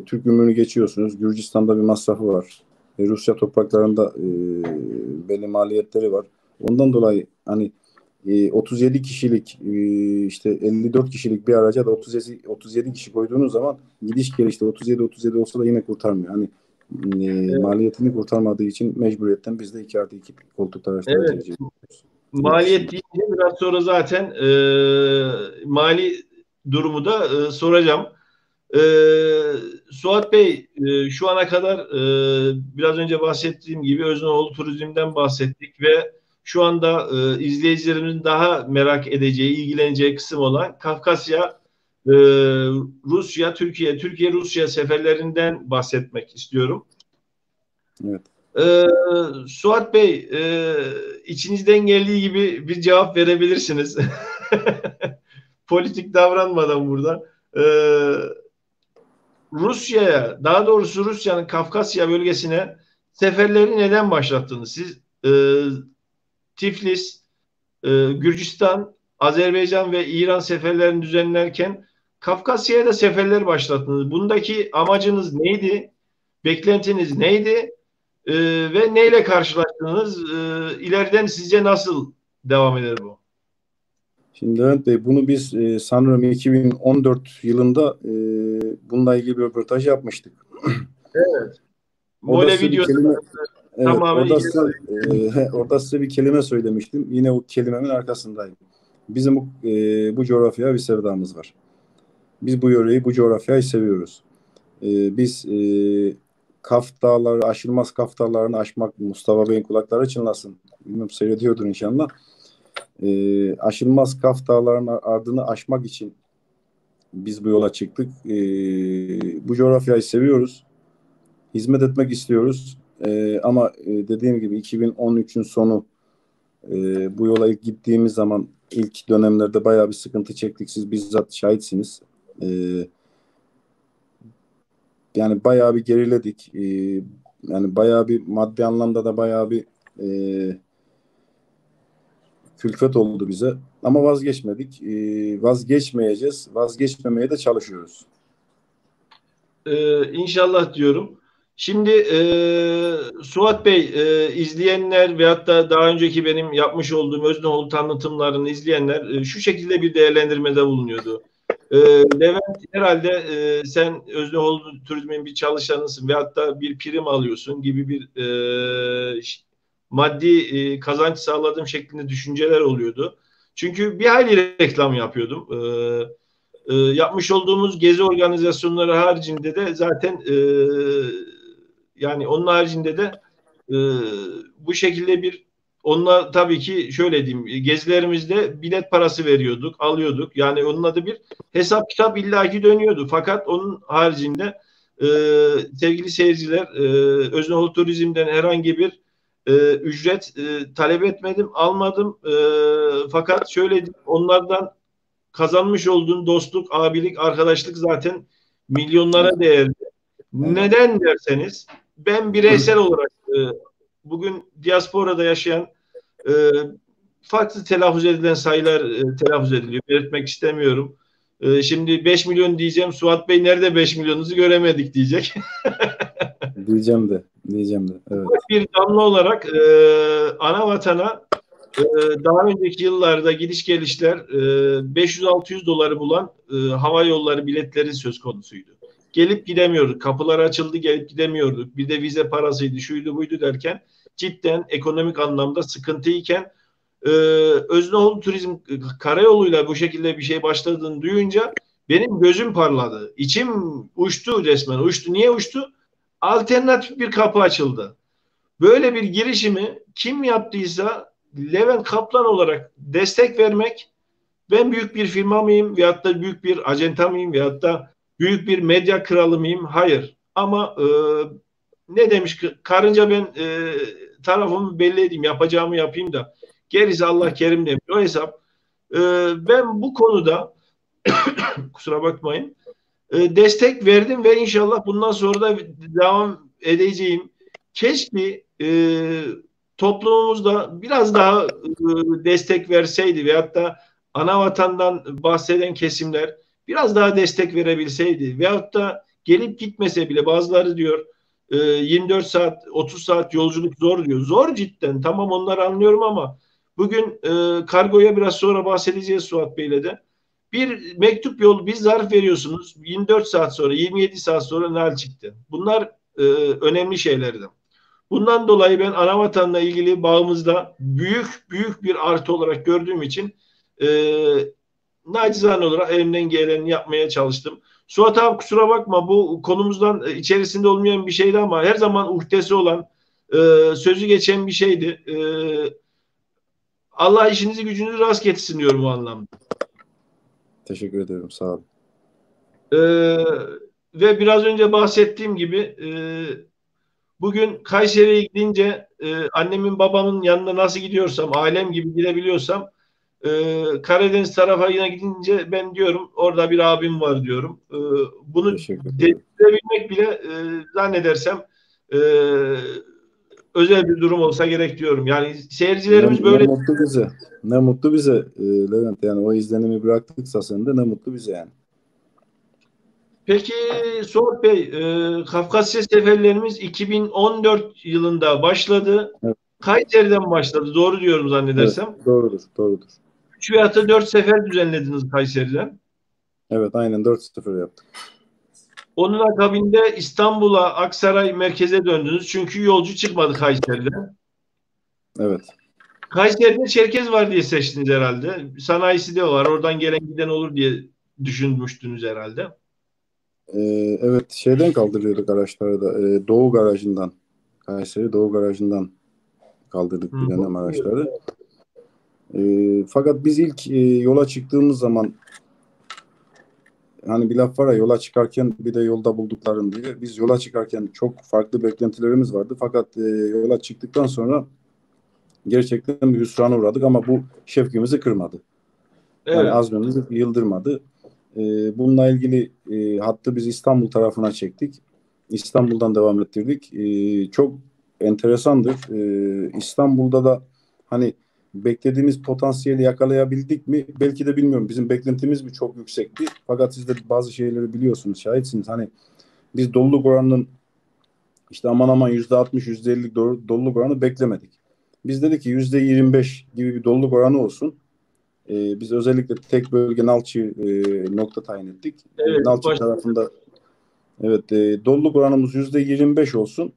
Türk gümrüğünü geçiyorsunuz. Gürcistan'da bir masrafı var. Rusya topraklarında belli maliyetleri var. Ondan dolayı hani 37 kişilik işte 54 kişilik bir araca da 37 kişi koyduğunuz zaman gidiş gelişte 37 olsa da yine kurtarmıyor. Hani maliyetini kurtarmadığı için mecburiyetten biz de 2+2 koltuk araçları Evet. tercih ediyoruz. Maliyet deyince biraz sonra zaten mali durumu da soracağım. E, Suat Bey, şu ana kadar biraz önce bahsettiğim gibi Özneoğlu Turizm'den bahsettik ve şu anda izleyicilerimizin daha merak edeceği, ilgileneceği kısım olan Kafkasya, Rusya, Türkiye, Türkiye-Rusya seferlerinden bahsetmek istiyorum. Evet. Suat Bey, içinizden geldiği gibi bir cevap verebilirsiniz. Politik davranmadan burada. Rusya'ya, daha doğrusu Rusya'nın Kafkasya bölgesine seferleri neden başlattınız? Siz Tiflis, Gürcistan, Azerbaycan ve İran seferlerini düzenlerken Kafkasya'ya da seferler başlattınız. Bundaki amacınız neydi? Beklentiniz neydi? Ve neyle karşılaştınız? İleriden sizce nasıl devam eder bu? Şimdi Levent Bey, bunu biz sanırım 2014 yılında bununla ilgili bir röportaj yapmıştık. Evet. Orada Mole size bir videosu kelime, evet, tamamen orada size bir kelime söylemiştim. Yine o kelimemin arkasındayım. Bizim bu coğrafyaya bir sevdamız var. Biz bu yöreyi, bu coğrafyayı seviyoruz. Biz Kaf Dağları, aşılmaz Kaf Dağları'nı aşmak, Mustafa Bey'in kulakları çınlasın. Bilmiyorum, seyrediyordur inşallah. Aşılmaz Kaf Dağları'nın ardını aşmak için biz bu yola çıktık. Bu coğrafyayı seviyoruz. Hizmet etmek istiyoruz. Ama dediğim gibi 2013'ün sonu, bu yola ilk gittiğimiz zaman ilk dönemlerde bayağı bir sıkıntı çektik. Siz bizzat şahitsiniz. Yani bayağı bir geriledik. Yani bayağı bir maddi anlamda da bayağı bir külfet oldu bize. Ama vazgeçmedik. Vazgeçmeyeceğiz. Vazgeçmemeye de çalışıyoruz. İnşallah diyorum. Şimdi Suat Bey, izleyenler veyahut da daha önceki benim yapmış olduğum Özneoğlu tanıtımlarını izleyenler şu şekilde bir değerlendirmede bulunuyordu. Levent, herhalde sen Özneoğlu Turizm'in bir çalışanısın veyahut da bir prim alıyorsun gibi bir maddi kazanç sağladığım şeklinde düşünceler oluyordu. Çünkü bir hayli reklam yapıyordum. Yapmış olduğumuz gezi organizasyonları haricinde de zaten yani onun haricinde de e, bu şekilde bir onunla tabii ki şöyle diyeyim, gezilerimizde bilet parası veriyorduk, alıyorduk. Yani onun adı bir hesap kitap illaki dönüyordu. Fakat onun haricinde e, sevgili seyirciler, Özneoğlu Turizm'den herhangi bir ücret talep etmedim, almadım. Fakat şöyle diyeyim, onlardan kazanmış olduğun dostluk, abilik, arkadaşlık zaten milyonlara değerli. Evet. Neden derseniz ben bireysel olarak bugün diasporada yaşayan e, farklı telaffuz edilen sayılar telaffuz ediliyor. Belirtmek istemiyorum. Şimdi 5 milyon diyeceğim. Suat Bey nerede 5 milyonunuzu göremedik diyecek. Diyeceğim de. Evet. Bir damla olarak ana vatana Ee, daha önceki yıllarda gidiş gelişler 500-600 doları bulan hava yolları biletleri söz konusuydu. Gelip gidemiyorduk. Kapılar açıldı, gelip gidemiyorduk. Bir de vize parasıydı, şuydu buydu derken cidden ekonomik anlamda sıkıntıyken Özneoğlu Turizm karayoluyla bu şekilde bir şey başladığını duyunca benim gözüm parladı. İçim uçtu resmen. Uçtu. Niye uçtu? Alternatif bir kapı açıldı. Böyle bir girişimi kim yaptıysa Levent Kaplan olarak destek vermek, ben büyük bir firma mıyım veyahut da büyük bir acenta mıyım veyahut da büyük bir medya kralı mıyım? Hayır. Ama ne demiş karınca, ben tarafımı belli edeyim, yapacağımı yapayım da gerisi Allah kerim demiş. O hesap. Ben bu konuda kusura bakmayın destek verdim ve inşallah bundan sonra da devam edeceğim. Keşke toplumumuzda biraz daha destek verseydi veyahut da ana vatandan bahseden kesimler biraz daha destek verebilseydi veyahut da gelip gitmese bile, bazıları diyor 24 saat 30 saat yolculuk zor diyor. Zor cidden, tamam, onları anlıyorum ama bugün kargoya biraz sonra bahsedeceğiz Suat Bey'le de. Bir mektup yol, bir zarf veriyorsunuz. 24 saat sonra, 27 saat sonra nal çıktı. Bunlar önemli şeylerdi. Bundan dolayı ben anavatanla ilgili bağımızda büyük bir artı olarak gördüğüm için e, nacizane olarak elimden geleni yapmaya çalıştım. Suat abi kusura bakma, bu konumuzdan içerisinde olmayan bir şeydi ama her zaman uhdesi olan, e, sözü geçen bir şeydi. Allah işinizi gücünüzü rast getirsin diyorum o anlamda. Teşekkür ederim. Sağ olun. E, ve biraz önce bahsettiğim gibi bugün Kayseri'ye gidince annemin babamın yanına nasıl gidiyorsam, ailem gibi gidebiliyorsam, Karadeniz tarafına gidince ben diyorum orada bir abim var diyorum. Bunu Teşekkür ederim. değiştirebilmek bile zannedersem e, özel bir durum olsa gerek diyorum. Yani seyircilerimiz Ne böyle. mutlu bize. Ne mutlu bize Levent. Yani o izlenimi bıraktıksa sen de ne mutlu bize yani. Peki Suat Bey, Kafkasya seferlerimiz 2014 yılında başladı. Evet, Kayseri'den başladı. Doğru diyorum evet, zannedersem. doğrudur, doğrudur. 3 veya da 4 sefer düzenlediniz Kayseri'den. Evet, aynen 4-0 yaptık. Onun akabinde İstanbul'a, Aksaray merkeze döndünüz. Çünkü yolcu çıkmadı Kayseri'den. Evet. Kayseri'de Çerkez var diye seçtiniz herhalde. Sanayisi de var. Oradan gelen giden olur diye düşünmüştünüz herhalde. Evet, şeyden kaldırıyorduk araçları da. Doğu garajından. Kayseri Doğu garajından kaldırdık bir dönem araçları. Fakat biz ilk yola çıktığımız zaman, hani bir laf var ya, yola çıkarken bir de yolda buldukların diye. Biz yola çıkarken çok farklı beklentilerimiz vardı. Fakat yola çıktıktan sonra gerçekten bir hüsrana uğradık ama bu şevkimizi kırmadı. Yani Evet. azmimizi yıldırmadı. Bununla ilgili hattı biz İstanbul tarafına çektik. İstanbul'dan devam ettirdik. Çok enteresandır. İstanbul'da da hani beklediğimiz potansiyeli yakalayabildik mi? Belki de bilmiyorum. Bizim beklentimiz mi çok yüksekti? Fakat siz de bazı şeyleri biliyorsunuz, şahitsiniz. Hani biz doluluk oranının işte aman aman %60, %50 doluluk oranı beklemedik. Biz dedik ki %25 gibi bir doluluk oranı olsun. Biz özellikle tek bölge Nalçı nokta tayin ettik. Evet. Nalçı tarafında evet, doluluk oranımız %25 olsun.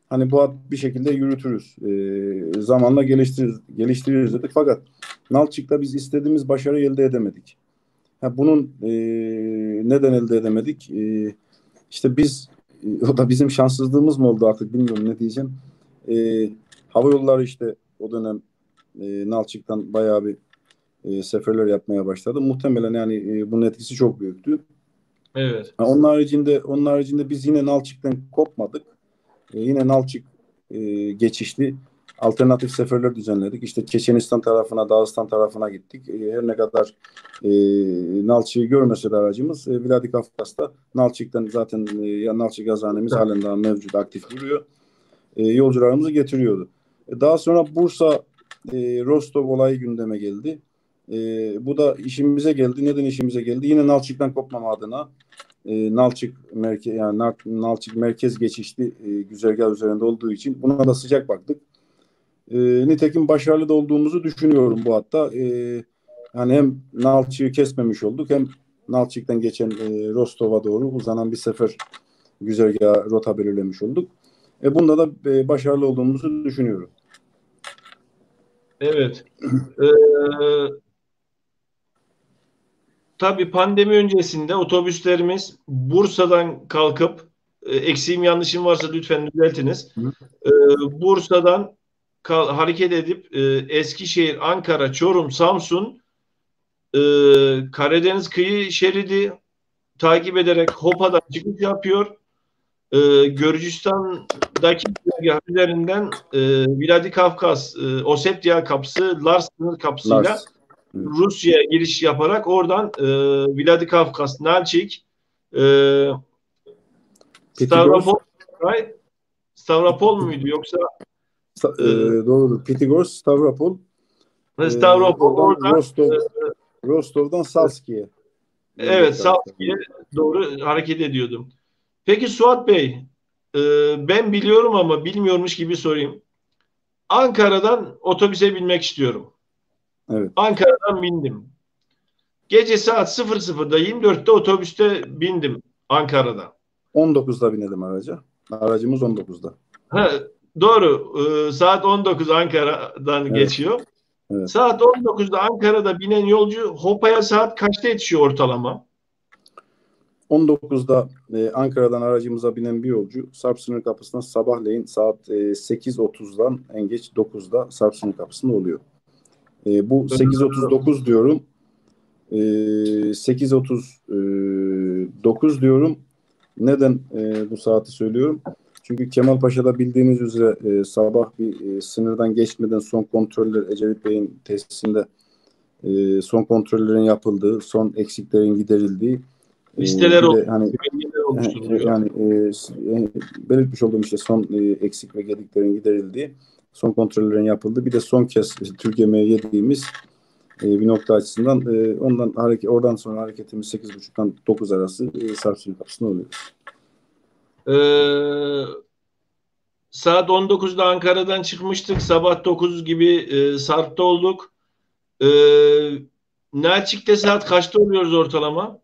Hani bu hat bir şekilde yürütürüz. Zamanla geliştiririz dedik. Fakat Nalçık'ta biz istediğimiz başarıyı elde edemedik. Bunun neden elde edemedik? İşte biz o da bizim şanssızlığımız mı oldu artık, bilmiyorum ne diyeceğim. Hava yolları işte o dönem Nalçık'tan bayağı bir seferler yapmaya başladı. Muhtemelen yani bunun etkisi çok büyüktü. Evet. Onun haricinde biz yine Nalçık'tan kopmadık. Yine Nalçık geçişli alternatif seferler düzenledik. İşte Çeçenistan tarafına, Dağıstan tarafına gittik. Her ne kadar Nalçık'ı görmese de aracımız, Vladikavkaz'da Nalçık'tan zaten Nalçık yazıhanemiz halen daha mevcut, aktif duruyor. Yolcularımızı getiriyordu. Daha sonra Bursa, Rostov olayı gündeme geldi. Bu da işimize geldi. Neden işimize geldi? Yine Nalçık'tan kopmama adına Nalçık merkez geçişli güzergah üzerinde olduğu için buna da sıcak baktık. Nitekim başarılı da olduğumuzu düşünüyorum bu hatta. Yani hem Nalçık'ı kesmemiş olduk, hem Nalçık'tan geçen Rostov'a doğru uzanan bir sefer güzergah rota belirlemiş olduk. Bunda da başarılı olduğumuzu düşünüyorum. Evet. Ee, tabii pandemi öncesinde otobüslerimiz Bursa'dan kalkıp, eksiğim yanlışım varsa lütfen düzeltiniz. Hı. Bursa'dan hareket edip Eskişehir, Ankara, Çorum, Samsun, e, Karadeniz kıyı şeridi takip ederek Hopa'dan çıkış yapıyor. Gürcistan'daki güzergah üzerinden Vladikavkaz, Ossetya kapısı, Lars sınır kapısıyla Lars. Evet. Rusya'ya giriş yaparak oradan Vladikavkaz, Nalçik, e, Pitigors, Stavropol, Stavropol muydu yoksa e, doğrudur. Pitigors, Stavropol, Stavropol oradan oradan Rostov'dan Salski'ye evet gelecek Salzgi'ye araçlar. doğru hareket ediyordum. Peki Suat Bey, ben biliyorum ama bilmiyormuş gibi sorayım. Ankara'dan otobüse binmek istiyorum. Evet. Ankara'dan bindim. Gece saat 00'da 24'te otobüste bindim Ankara'da. 19'da binelim araca. Aracımız 19'da. Ha, doğru. Saat 19 Ankara'dan Evet, geçiyor. evet. Saat 19'da Ankara'da binen yolcu Hopa'ya saat kaçta yetişiyor ortalama? 19'da Ankara'dan aracımıza binen bir yolcu Sarp sınır kapısına sabahleyin saat 8.30'dan en geç 9'da Sarp sınır kapısında oluyor. Bu Ee, 8.39 diyorum. 8.39 diyorum. Neden bu saati söylüyorum? Çünkü Kemalpaşa'da bildiğiniz üzere sabah bir sınırdan geçmeden son kontroller Ecevit Bey'in tesisinde son kontrollerin yapıldığı, son eksiklerin giderildiği Listeler bir de oluşturuluyor, hani belgeler oluşturuluyor. yani belirtmiş olduğum işte son eksik ve gediklerin giderildiği, son kontrollerin yapıldığı, bir de son kez Türk yemeği yediğimiz bir nokta açısından oradan sonra hareketimiz 8.30'dan 9 arası Sarp kapısında oluyor. Ee, Saat 19'da Ankara'dan çıkmıştık. Sabah 9 gibi Sarp'ta olduk. Ee, Nalçik'te saat kaçta oluyoruz ortalama?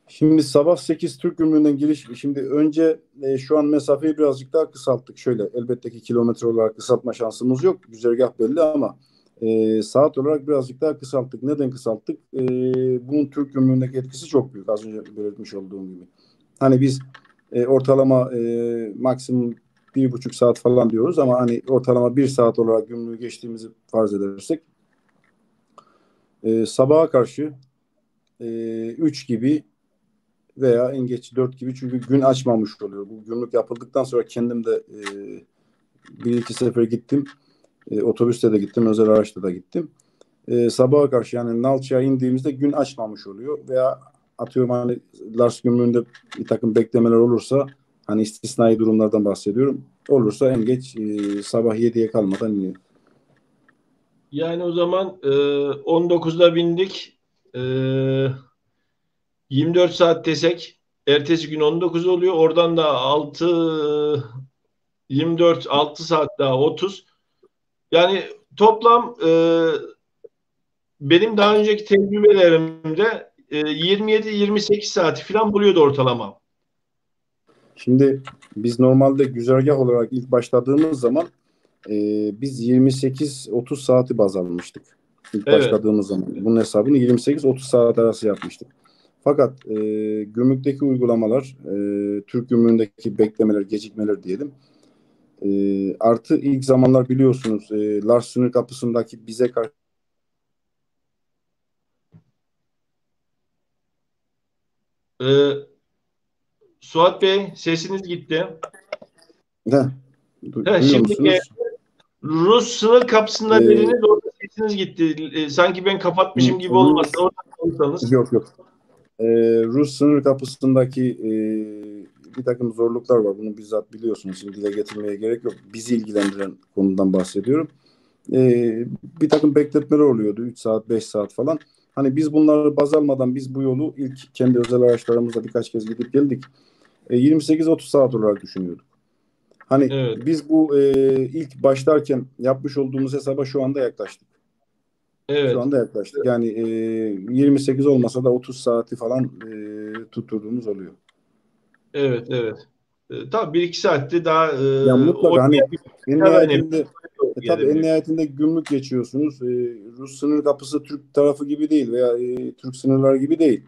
Şimdi sabah 8 Türk Gümrüğü'nden giriş. Şimdi önce şu an mesafeyi birazcık daha kısalttık. Şöyle elbette ki kilometre olarak kısaltma şansımız yok. Güzergah belli ama saat olarak birazcık daha kısalttık. Neden kısalttık? Bunun Türk Gümrüğü'ndeki etkisi çok büyük. Az önce belirtmiş olduğum gibi. Hani biz ortalama maksimum 1,5 saat falan diyoruz ama hani ortalama 1 saat olarak gümrüğü geçtiğimizi farz edersek sabaha karşı 3 gibi veya en geç 4 gibi, çünkü gün açmamış oluyor. Bu gümrük yapıldıktan sonra kendim de bir iki sefer gittim. Otobüste de gittim, özel araçta da gittim. Sabaha karşı yani Nalçı'ya indiğimizde gün açmamış oluyor veya atıyorum hani Lars gümrüğünde bir takım beklemeler olursa, hani istisnai durumlardan bahsediyorum. Olursa en geç sabah 7'ye kalmadan iniyor. Yani o zaman 19'da bindik. 24 saat desek ertesi gün 19 oluyor. Oradan da 24 6 saat daha 30. Yani toplam benim daha önceki tecrübelerimde 27-28 saati falan buluyordu ortalama. Şimdi biz normalde güzergah olarak ilk başladığımız zaman biz 28-30 saati baz almıştık. İlk Evet. başladığımız zaman. Bunun hesabını 28-30 saat arası yapmıştık. Fakat gümrükteki uygulamalar, Türk gümrüğündeki beklemeler, gecikmeler diyelim. Artı ilk zamanlar biliyorsunuz Lars sınır kapısındaki bize karşı E, Suat Bey sesiniz gitti. Heh, duyuyor Şimdi musunuz? Rus sınır kapısında E, dediniz orada sesiniz gitti. Sanki ben kapatmışım gibi olmasın. Rus Oradan konuşsanız. yok yok. E, Rus sınır kapısındaki bir takım zorluklar var. Bunu bizzat biliyorsunuz. Şimdi dile getirmeye gerek yok. Bizi ilgilendiren konudan bahsediyorum. Bir takım bekletmeler oluyordu. 3 saat, 5 saat falan. Hani biz bunları baz almadan biz bu yolu ilk kendi özel araçlarımızla birkaç kez gidip geldik. 28-30 saat olarak düşünüyorduk. Hani Evet. biz bu ilk başlarken yapmış olduğumuz hesaba şu anda yaklaştık. Şu Evet. anda yaklaştık. Yani 28 olmasa da 30 saati falan tutturduğumuz oluyor. Evet. Evet. Tabii bir iki saatte daha Ya mutlaka hani en daha önemli nihayetinde tabii en gelebiliyor. nihayetinde gümrük geçiyorsunuz. Rus sınır kapısı Türk tarafı gibi değil veya Türk sınırları gibi değil.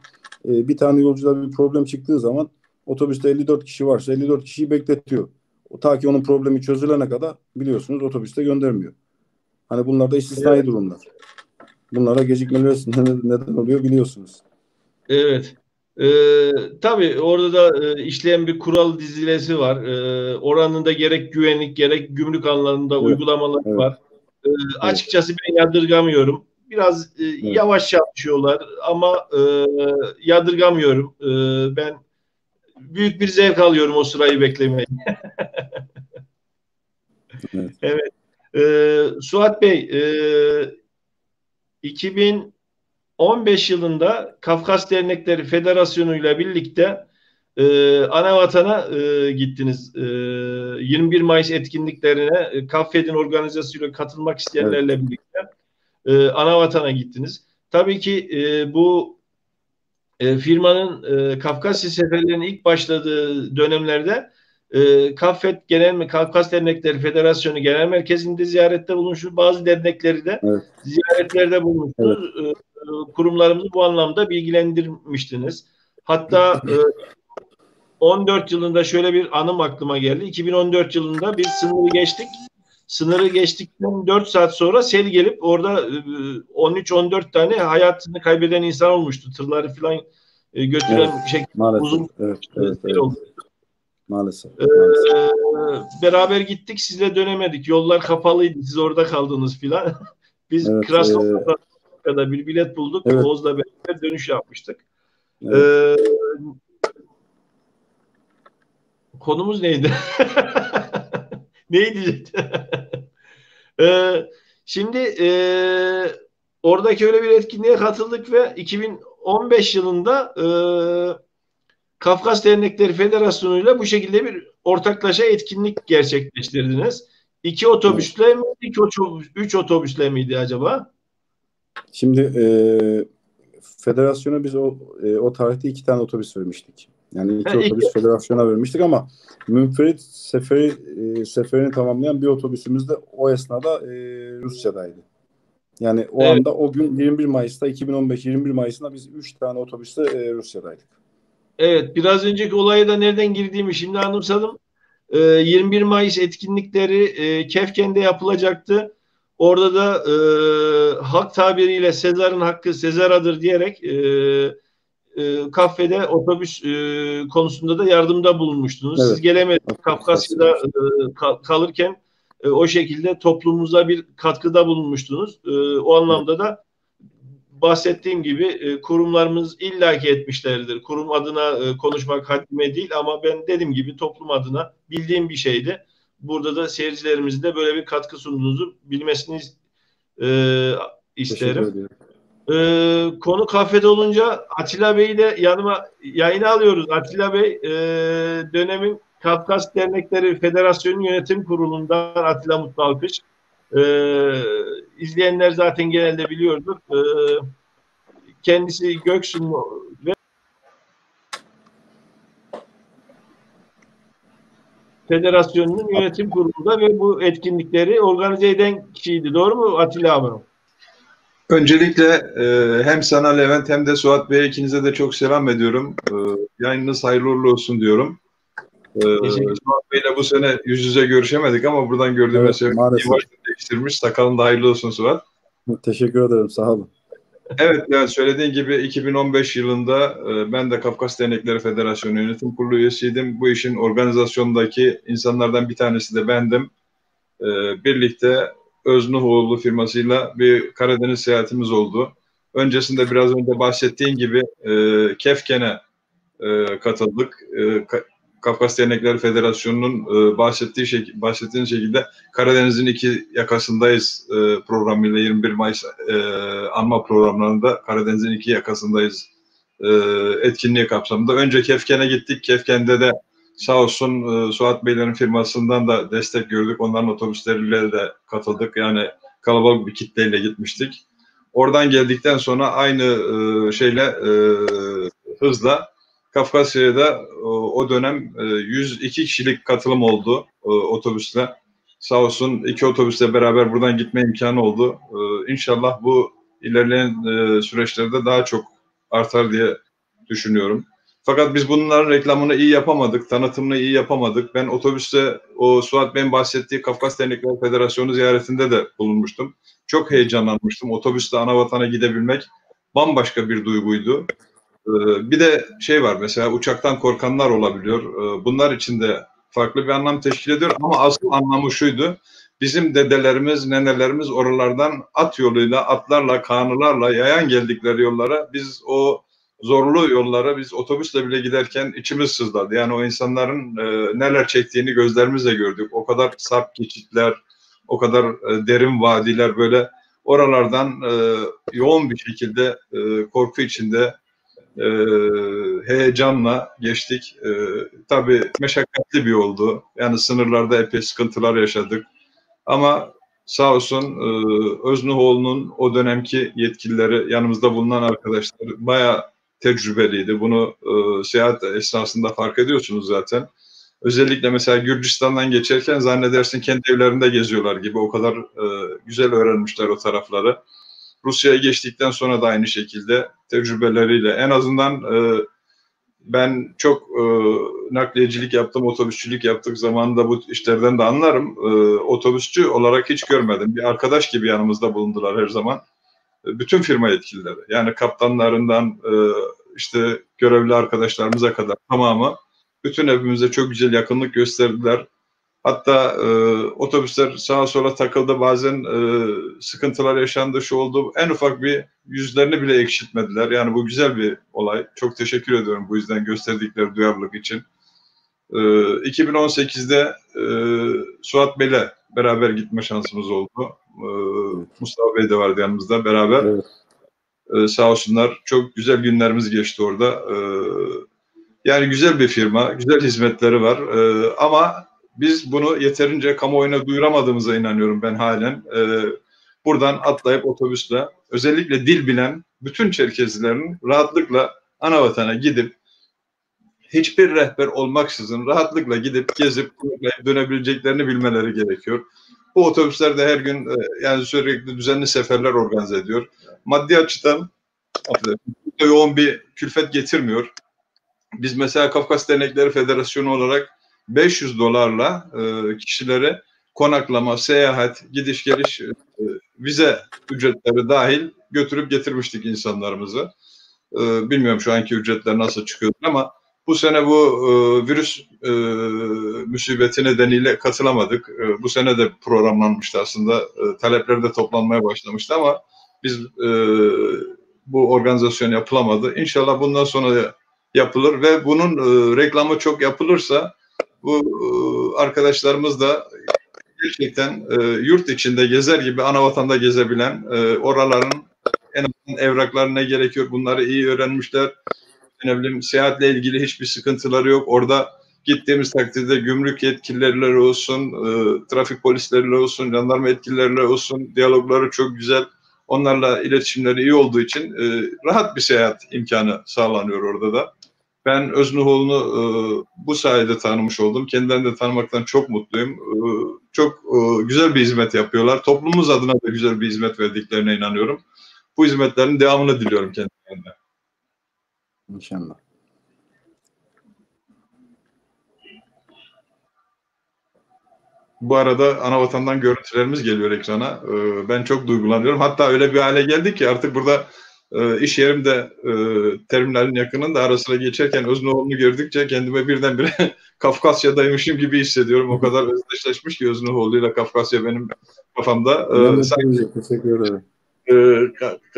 Bir tane yolcuda bir problem çıktığı zaman otobüste 54 kişi varsa 54 kişiyi bekletiyor. Ta ki onun problemi çözülene kadar biliyorsunuz otobüste göndermiyor. Hani bunlar da istisnai Evet. durumlar. Bunlara gecikmeler neden oluyor biliyorsunuz. Evet. Tabii orada da işleyen bir kural dizilesi var. Oranında gerek güvenlik gerek gümrük alanında Evet, uygulamalar evet, var. evet, Açıkçası ben yadırgamıyorum. Biraz evet, yavaş çalışıyorlar ama yadırgamıyorum. Ben büyük bir zevk alıyorum o sırayı beklemeye. evet, Evet. Suat Bey, 2015 yılında Kafkas Dernekleri Federasyonu ile birlikte Anavatan'a gittiniz. 21 Mayıs etkinliklerine Kaffed'in organizasyonuyla katılmak evet, isteyenlerle birlikte Anavatan'a gittiniz. Tabii ki bu firmanın Kafkasya seferlerinin ilk başladığı dönemlerde KAFET Kafkas Dernekleri Federasyonu Genel Merkezi'nde ziyarette bulunmuşuz. Bazı dernekleri de Evet. ziyaretlerde Evet. bulunmuşsunuz. Kurumlarımızı bu anlamda bilgilendirmiştiniz. Hatta 14 yılında şöyle bir anım aklıma geldi. 2014 yılında biz sınırı geçtik. Sınırı geçtikten 4 saat sonra sel gelip orada 13-14 tane hayatını kaybeden insan olmuştu. Tırları falan götüren Evet. şekilde Maalesef. uzun Evet. sel Evet. Evet. oldu. Maalesef. E, Maalesef. Beraber gittik, sizle dönemedik. Yollar kapalıydı. Siz orada kaldınız filan. Biz Evet. Krasnodar'da bir bilet bulduk. Evet. Oğuz'la beraber dönüş yapmıştık. Evet. Konumuz neydi? Neydi? Şimdi oradaki öyle bir etkinliğe katıldık ve 2015 yılında Kafkas Dernekleri Federasyonu ile bu şekilde bir ortaklaşa etkinlik gerçekleştirdiniz. İki Evet. otobüsle mi, üç otobüsle miydi acaba? Şimdi federasyona biz o tarihte 2 tane otobüs vermiştik. Yani 2 İki. otobüs federasyona vermiştik ama münferit seferini tamamlayan bir otobüsümüz de o esnada Rusya'daydı. Yani o Evet, anda o gün 21 Mayıs'ta 2015 21 Mayıs'ında biz 3 tane otobüsle Rusya'daydık. evet. Biraz önceki olaya da nereden girdiğimi şimdi anımsadım. 21 Mayıs etkinlikleri Kefken'de yapılacaktı. Orada da halk tabiriyle Sezar'ın hakkı Sezar'adır diyerek kafede otobüs konusunda da yardımda bulunmuştunuz. Siz Evet. gelemediniz. Otobüs tahsis Kafkasya'da etmiştik. kalırken o şekilde toplumumuza bir katkıda bulunmuştunuz. O Evet. anlamda da bahsettiğim gibi kurumlarımız illaki etmişlerdir. Kurum adına konuşmak haddime değil ama ben dediğim gibi toplum adına bildiğim bir şeydi. Burada da seyircilerimizin de böyle bir katkı sunduğunuzu bilmesini e, Teşekkür isterim. ediyorum. Konu kafede olunca Atilla Bey'i de yanıma yayına alıyoruz. Atilla Bey dönemin Kafkas Dernekleri Federasyonu Yönetim Kurulu'ndan Atilla Mutlu Alkış. İzleyenler zaten genelde biliyordur. Kendisi Göksun ve Federasyonunun yönetim kurulunda ve bu etkinlikleri organize eden kişiydi. Doğru mu Atilla abi? Öncelikle hem sana Levent hem de Suat Bey ikinize de çok selam ediyorum. Yayınınız hayırlı uğurlu olsun diyorum. Teşekkür Suat Bey'le bu sene yüz yüze görüşemedik ama buradan gördüğüme Evet, sevindim. maalesef. Başını değiştirmiş. Sakalın da hayırlı olsun Suat. Teşekkür ederim. Sağ olun. Evet, yani söylediğin gibi 2015 yılında ben de Kafkas Dernekleri Federasyonu Yönetim Kurulu üyesiydim. Bu işin organizasyondaki insanlardan bir tanesi de bendim. Birlikte Öznuhoğlu firmasıyla bir Karadeniz seyahatimiz oldu. Öncesinde biraz önce bahsettiğin gibi Kefken'e katıldık. Kafkas Dernekleri Federasyonu'nun bahsettiğin şekilde Karadeniz'in iki yakasındayız programıyla 21 Mayıs anma programlarında Karadeniz'in iki yakasındayız etkinliği kapsamında. Önce Kefken'e gittik. Kefken'de de sağ olsun Suat Beylerin firmasından da destek gördük. Onların otobüsleriyle de katıldık. Yani kalabalık bir kitleyle gitmiştik. Oradan geldikten sonra aynı hızla Kafkasya'ya da o dönem 102 kişilik katılım oldu otobüsle. Sağ olsun 2 otobüsle beraber buradan gitme imkanı oldu. İnşallah bu ilerleyen süreçlerde daha çok artar diye düşünüyorum. Fakat biz bunların reklamını iyi yapamadık, tanıtımını iyi yapamadık. Ben otobüste o Suat Bey'in bahsettiği Kafkas Dernekleri Federasyonu ziyaretinde de bulunmuştum. Çok heyecanlanmıştım. Otobüste anavatana gidebilmek bambaşka bir duyguydu. Bir de şey var, mesela uçaktan korkanlar olabiliyor. Bunlar için de farklı bir anlam teşkil ediyor ama asıl anlamı şuydu. Bizim dedelerimiz, nenelerimiz oralardan at yoluyla, atlarla, kanılarla, yayan geldikleri yollara, biz o zorlu yollara biz otobüsle bile giderken içimiz sızladı. Yani o insanların neler çektiğini gözlerimizle gördük. O kadar sarp geçitler, o kadar derin vadiler, böyle oralardan yoğun bir şekilde korku içinde heyecanla geçtik. Tabii meşakkatli bir yoldu. Yani sınırlarda epey sıkıntılar yaşadık. Ama sağ olsun Öznuhoğlu'nun o dönemki yetkilileri, yanımızda bulunan arkadaşlar bayağı tecrübeliydi. Bunu seyahat esnasında fark ediyorsunuz zaten. Özellikle mesela Gürcistan'dan geçerken zannedersin kendi evlerinde geziyorlar gibi, o kadar güzel öğrenmişler o tarafları. Rusya'ya geçtikten sonra da aynı şekilde tecrübeleriyle, en azından ben çok nakliyecilik yaptım, otobüsçülük yaptık zamanında, bu işlerden de anlarım. Otobüsçü olarak hiç görmedim. Bir arkadaş gibi yanımızda bulundular her zaman. Bütün firma yetkilileri, yani kaptanlarından işte görevli arkadaşlarımıza kadar tamamı, bütün hepimize çok güzel yakınlık gösterdiler. Hatta otobüsler sağa sola takıldı, bazen sıkıntılar yaşandı, şu oldu. En ufak bir yüzlerini bile ekşitmediler. Yani bu güzel bir olay. Çok teşekkür ediyorum bu yüzden gösterdikleri duyarlılık için. 2018'de Suat Bey'le beraber gitme şansımız oldu. Mustafa Bey de vardı yanımızda beraber. Evet. Sağ olsunlar. Çok güzel günlerimiz geçti orada. Yani güzel bir firma, güzel hizmetleri var. Ama biz bunu yeterince kamuoyuna duyuramadığımıza inanıyorum ben halen. Buradan atlayıp otobüsle, özellikle dil bilen bütün Çerkezlilerin rahatlıkla anavatana gidip, hiçbir rehber olmaksızın rahatlıkla gidip gezip dönebileceklerini bilmeleri gerekiyor. Bu otobüsler de her gün yani sürekli düzenli seferler organize ediyor. Maddi açıdan yoğun bir külfet getirmiyor. Biz mesela Kafkas Dernekleri Federasyonu olarak $500 kişilere konaklama, seyahat, gidiş geliş, vize ücretleri dahil götürüp getirmiştik insanlarımızı. Bilmiyorum şu anki ücretler nasıl çıkıyor ama bu sene bu virüs musibeti nedeniyle katılamadık. Bu sene de programlanmıştı aslında. Talepler de toplanmaya başlamıştı ama biz bu organizasyon yapılamadı. İnşallah bundan sonra yapılır ve bunun reklamı çok yapılırsa bu arkadaşlarımız da gerçekten yurt içinde gezer gibi anavatanda gezebilen, oraların en azından evraklarına gerekiyor, bunları iyi öğrenmişler. Ne bileyim, seyahatle ilgili hiçbir sıkıntıları yok. Orada gittiğimiz takdirde gümrük yetkilileriyle olsun, trafik polisleriyle olsun, jandarma yetkilileriyle olsun, diyalogları çok güzel. Onlarla iletişimleri iyi olduğu için rahat bir seyahat imkanı sağlanıyor orada da. Ben Öznuhoğlu'nu bu sayede tanımış oldum. Kendilerini de tanımaktan çok mutluyum. Çok güzel bir hizmet yapıyorlar. Toplumumuz adına da güzel bir hizmet verdiklerine inanıyorum. Bu hizmetlerin devamını diliyorum kendilerine. İnşallah. Bu arada Anavatan'dan görüntülerimiz geliyor ekrana. Ben çok duygulanıyorum. Hatta öyle bir hale geldi ki artık burada iş yerimde terminalin yakınında ara sıra geçerken Öznoğlu'nu gördükçe kendime birdenbire Kafkasya'daymışım gibi hissediyorum. O kadar özdeşleşmiş ki Öznoğlu'yla Kafkasya benim kafamda. Teşekkür ederim.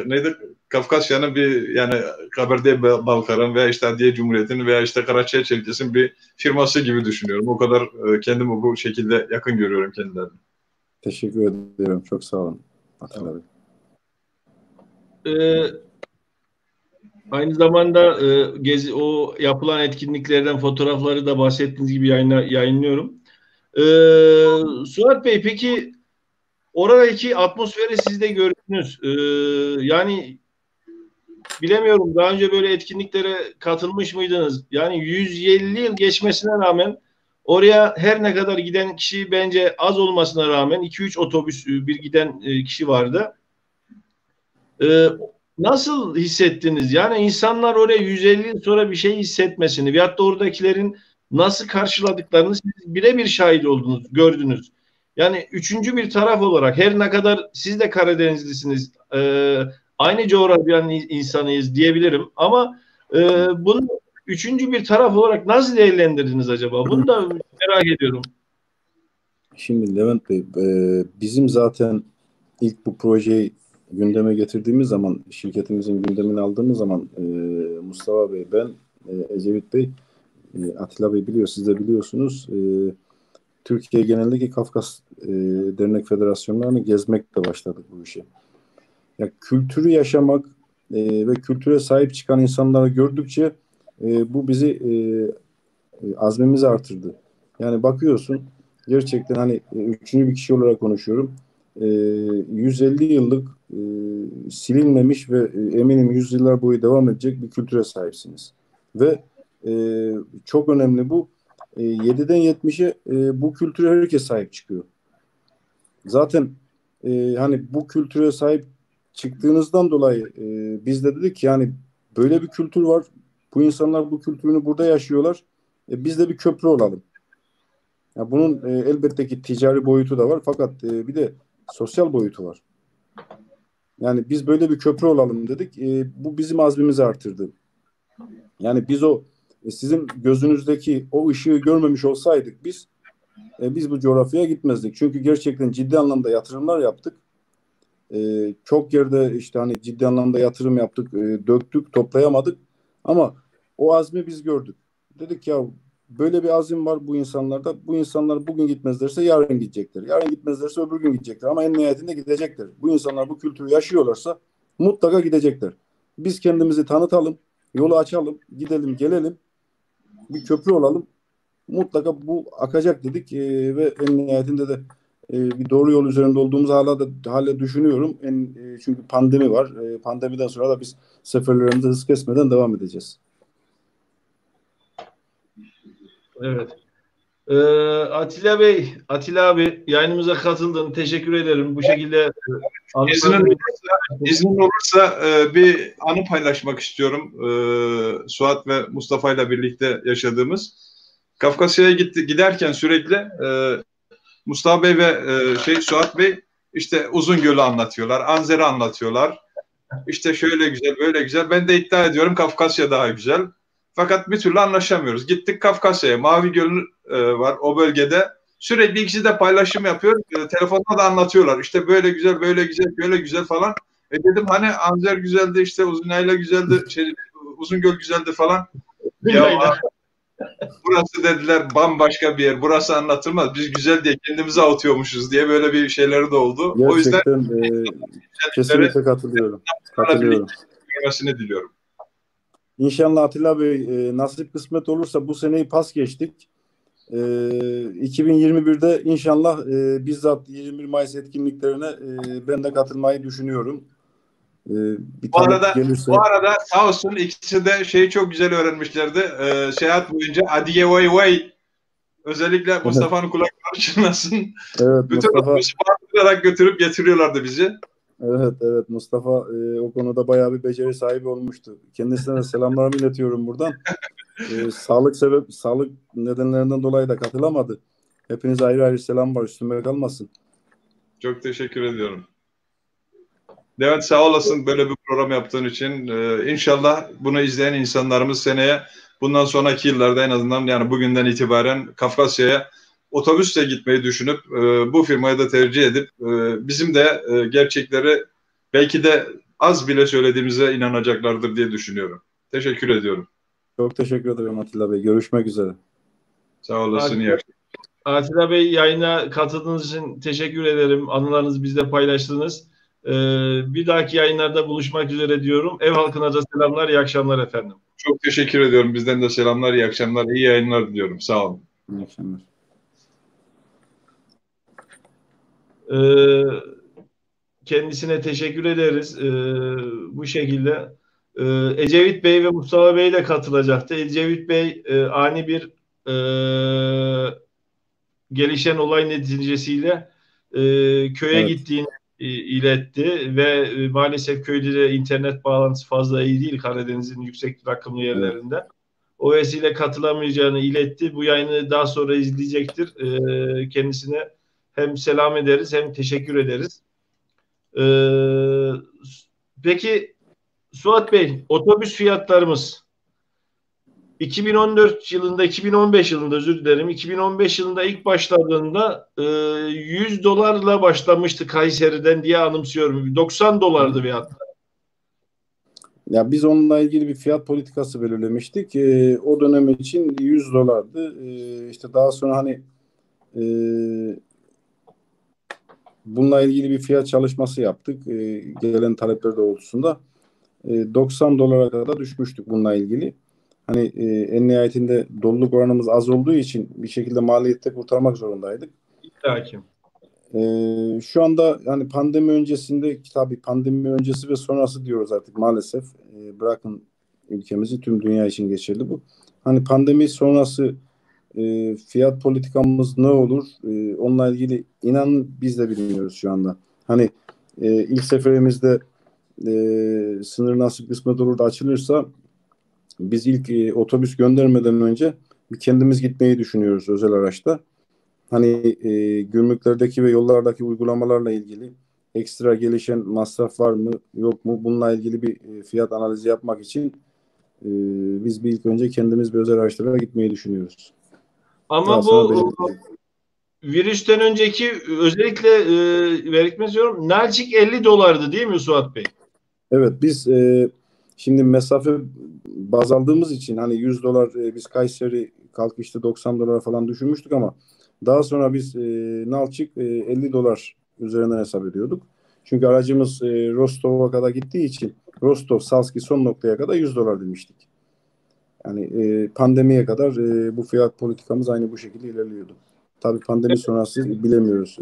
Neydi? Kafkasya'nın bir, yani Kabardey-Balkar'ın veya işte Hadiye Cumhuriyeti'nin veya işte Karaçay Çelkesi'nin bir firması gibi düşünüyorum. O kadar kendimi bu şekilde yakın görüyorum kendilerini. Teşekkür ederim. Çok sağ olun. Atilla Bey. Aynı zamanda o yapılan etkinliklerden fotoğrafları da bahsettiğiniz gibi yayınlıyorum. Suat Bey, peki oradaki atmosferi siz de gördünüz. Yani bilemiyorum, daha önce böyle etkinliklere katılmış mıydınız? Yani 150 yıl geçmesine rağmen oraya her ne kadar giden kişi bence az olmasına rağmen 2-3 otobüs bir giden kişi vardı. Nasıl hissettiniz? Yani insanlar oraya 150 yıl sonra bir şey hissetmesini veyahut da oradakilerin nasıl karşıladıklarını siz birebir şahit oldunuz, gördünüz. Yani üçüncü bir taraf olarak, her ne kadar siz de Karadenizlisiniz, aynı coğrafyanın insanıyız diyebilirim ama bunu üçüncü bir taraf olarak nasıl değerlendirdiniz acaba? Bunu da merak ediyorum. Şimdi Levent Bey, bizim zaten ilk bu projeyi gündeme getirdiğimiz zaman, şirketimizin gündemini aldığımız zaman Mustafa Bey, ben, Ecevit Bey, Atilla Bey biliyor, siz de biliyorsunuz. Türkiye genelindeki Kafkas Dernek Federasyonlarını gezmekle başladık bu işe. Ya, kültürü yaşamak ve kültüre sahip çıkan insanları gördükçe bu bizi azmimizi artırdı. Yani bakıyorsun gerçekten, hani üçüncü bir kişi olarak konuşuyorum. 150 yıllık silinmemiş ve eminim yüzyıllar boyu devam edecek bir kültüre sahipsiniz. Ve çok önemli bu. 7'den 70'e bu kültüre herkes sahip çıkıyor. Zaten hani bu kültüre sahip çıktığınızdan dolayı biz de dedik ki yani böyle bir kültür var. Bu insanlar bu kültürünü burada yaşıyorlar. Biz de bir köprü olalım. Ya bunun elbette ki ticari boyutu da var. Fakat bir de sosyal boyutu var. Yani biz böyle bir köprü olalım dedik. Bu bizim azmimizi artırdı. Yani biz o sizin gözünüzdeki o ışığı görmemiş olsaydık biz bu coğrafyaya gitmezdik. Çünkü gerçekten ciddi anlamda yatırımlar yaptık. Çok yerde işte hani ciddi anlamda yatırım yaptık, döktük, toplayamadık. Ama o azmi biz gördük. Dedik ya böyle bir azim var bu insanlarda. Bu insanlar bugün gitmezlerse yarın gidecekler. Yarın gitmezlerse öbür gün gidecekler. Ama en nihayetinde gidecekler. Bu insanlar bu kültürü yaşıyorlarsa mutlaka gidecekler. Biz kendimizi tanıtalım, yolu açalım, gidelim, gelelim, bir köprü olalım. Mutlaka bu akacak dedik ve en nihayetinde de bir doğru yol üzerinde olduğumuz hala düşünüyorum. Çünkü pandemi var. Pandemiden sonra da biz seferlerimize hız kesmeden devam edeceğiz. Evet. Atilla abi yayınımıza katıldın. Teşekkür ederim. Bu şekilde İznin olursa bir anı paylaşmak istiyorum. Suat ve Mustafa ile birlikte yaşadığımız. Kafkasya'ya giderken sürekli Mustafa Bey ve Suat Bey işte Uzungöl'ü anlatıyorlar, Anzer'i anlatıyorlar. İşte şöyle güzel, böyle güzel. Ben de iddia ediyorum Kafkasya daha güzel. Fakat bir türlü anlaşamıyoruz. Gittik Kafkasya'ya. Mavi Göl var o bölgede. Sürekli ikisi de paylaşım yapıyor. Telefonda da anlatıyorlar. İşte böyle güzel, böyle güzel, böyle güzel falan. Dedim hani Anzer güzeldi, işte Uzunayla güzeldi, Uzungöl güzeldi falan. Ya burası dediler bambaşka bir yer. Burası anlatılmaz. Biz güzel diye kendimize avutuyormuşuz diye böyle bir şeyleri de oldu. Gerçekten, o yüzden kesinlikle katılıyorum. Görmesini diliyorum. İnşallah Atilla Bey nasip kısmet olursa bu seneyi pas geçtik. 2021'de inşallah bizzat 21 Mayıs etkinliklerine ben de katılmayı düşünüyorum. Bu arada sağ olsun ikisi de şeyi çok güzel öğrenmişlerdi. Seyahat boyunca Adiye Vay Vay, özellikle Mustafa'nın kulakları çınlasın. Evet, bütün Mustafa götürüp getiriyorlardı bizi. Evet Mustafa o konuda bayağı bir beceri sahibi olmuştu. Kendisine de selamlarımı iletiyorum buradan. Sağlık nedenlerinden dolayı da katılamadı. Hepinize ayrı ayrı selam var, üstüme kalmasın. Çok teşekkür ediyorum. Levent sağ olasın böyle bir program yaptığın için. İnşallah bunu izleyen insanlarımız seneye, bundan sonraki yıllarda en azından yani bugünden itibaren Kafkasya'ya otobüsle gitmeyi düşünüp bu firmayı da tercih edip bizim de gerçekleri belki de az bile söylediğimize inanacaklardır diye düşünüyorum. Teşekkür ediyorum. Çok teşekkür ederim Atilla Bey. Görüşmek üzere. Sağ olasın. İyi akşamlar. Atilla Bey yayına katıldığınız için teşekkür ederim. Anılarınızı bizle paylaştınız. Bir dahaki yayınlarda buluşmak üzere diyorum. Ev halkına da selamlar, iyi akşamlar efendim. Çok teşekkür ediyorum. Bizden de selamlar, iyi akşamlar, iyi yayınlar diliyorum. Sağ olun. İyi akşamlar. Kendisine teşekkür ederiz. Bu şekilde. Ecevit Bey ve Mustafa Bey de katılacaktı. Ecevit Bey ani bir gelişen olay neticesiyle köye gittiğini iletti ve maalesef köyde de internet bağlantısı fazla iyi değil Karadeniz'in yüksek rakımlı yerlerinde. Evet. O vesile katılamayacağını iletti. Bu yayını daha sonra izleyecektir. Kendisine hem selam ederiz hem teşekkür ederiz. Peki Suat Bey, otobüs fiyatlarımız 2014 yılında, 2015 yılında özür dilerim. 2015 yılında ilk başladığında 100 dolarla başlamıştı Kayseri'den diye anımsıyorum. 90 dolardı fiyatlar. Ya biz onunla ilgili bir fiyat politikası belirlemiştik. O dönem için 100 dolardı. İşte daha sonra hani bununla ilgili bir fiyat çalışması yaptık. Gelen talepler doğrultusunda 90 dolara kadar düşmüştük bununla ilgili. Hani en nihayetinde doluluk oranımız az olduğu için bir şekilde maliyette kurtarmak zorundaydık. Hakim. Şu anda yani pandemi öncesinde, tabii pandemi öncesi ve sonrası diyoruz artık maalesef. Bırakın ülkemizi, tüm dünya için geçerli bu. Hani pandemi sonrası fiyat politikamız ne olur? Onunla ilgili inan biz de bilmiyoruz şu anda. Hani ilk seferimizde sınır nasip kısmet olur da açılırsa biz ilk otobüs göndermeden önce bir kendimiz gitmeyi düşünüyoruz özel araçta. Hani gümrüklerdeki ve yollardaki uygulamalarla ilgili ekstra gelişen masraf var mı yok mu? Bununla ilgili bir fiyat analizi yapmak için biz bir ilk önce kendimiz bir özel araçlara gitmeyi düşünüyoruz. Daha Ama sonra bu belirleyecek. virüsten önceki özellikle vermek istiyorum. Nalçik 50 dolardı değil mi Suat Bey? Evet, biz şimdi mesafe baz aldığımız için hani 100 dolar biz Kayseri kalkışta 90 dolara falan düşürmüştük ama daha sonra biz Nalçık 50 dolar üzerinden hesap ediyorduk. Çünkü aracımız Rostov'a kadar gittiği için Rostov, Salski son noktaya kadar 100 dolar demiştik. Yani pandemiye kadar bu fiyat politikamız aynı bu şekilde ilerliyordu. Tabii pandemi sonrası bilemiyoruz.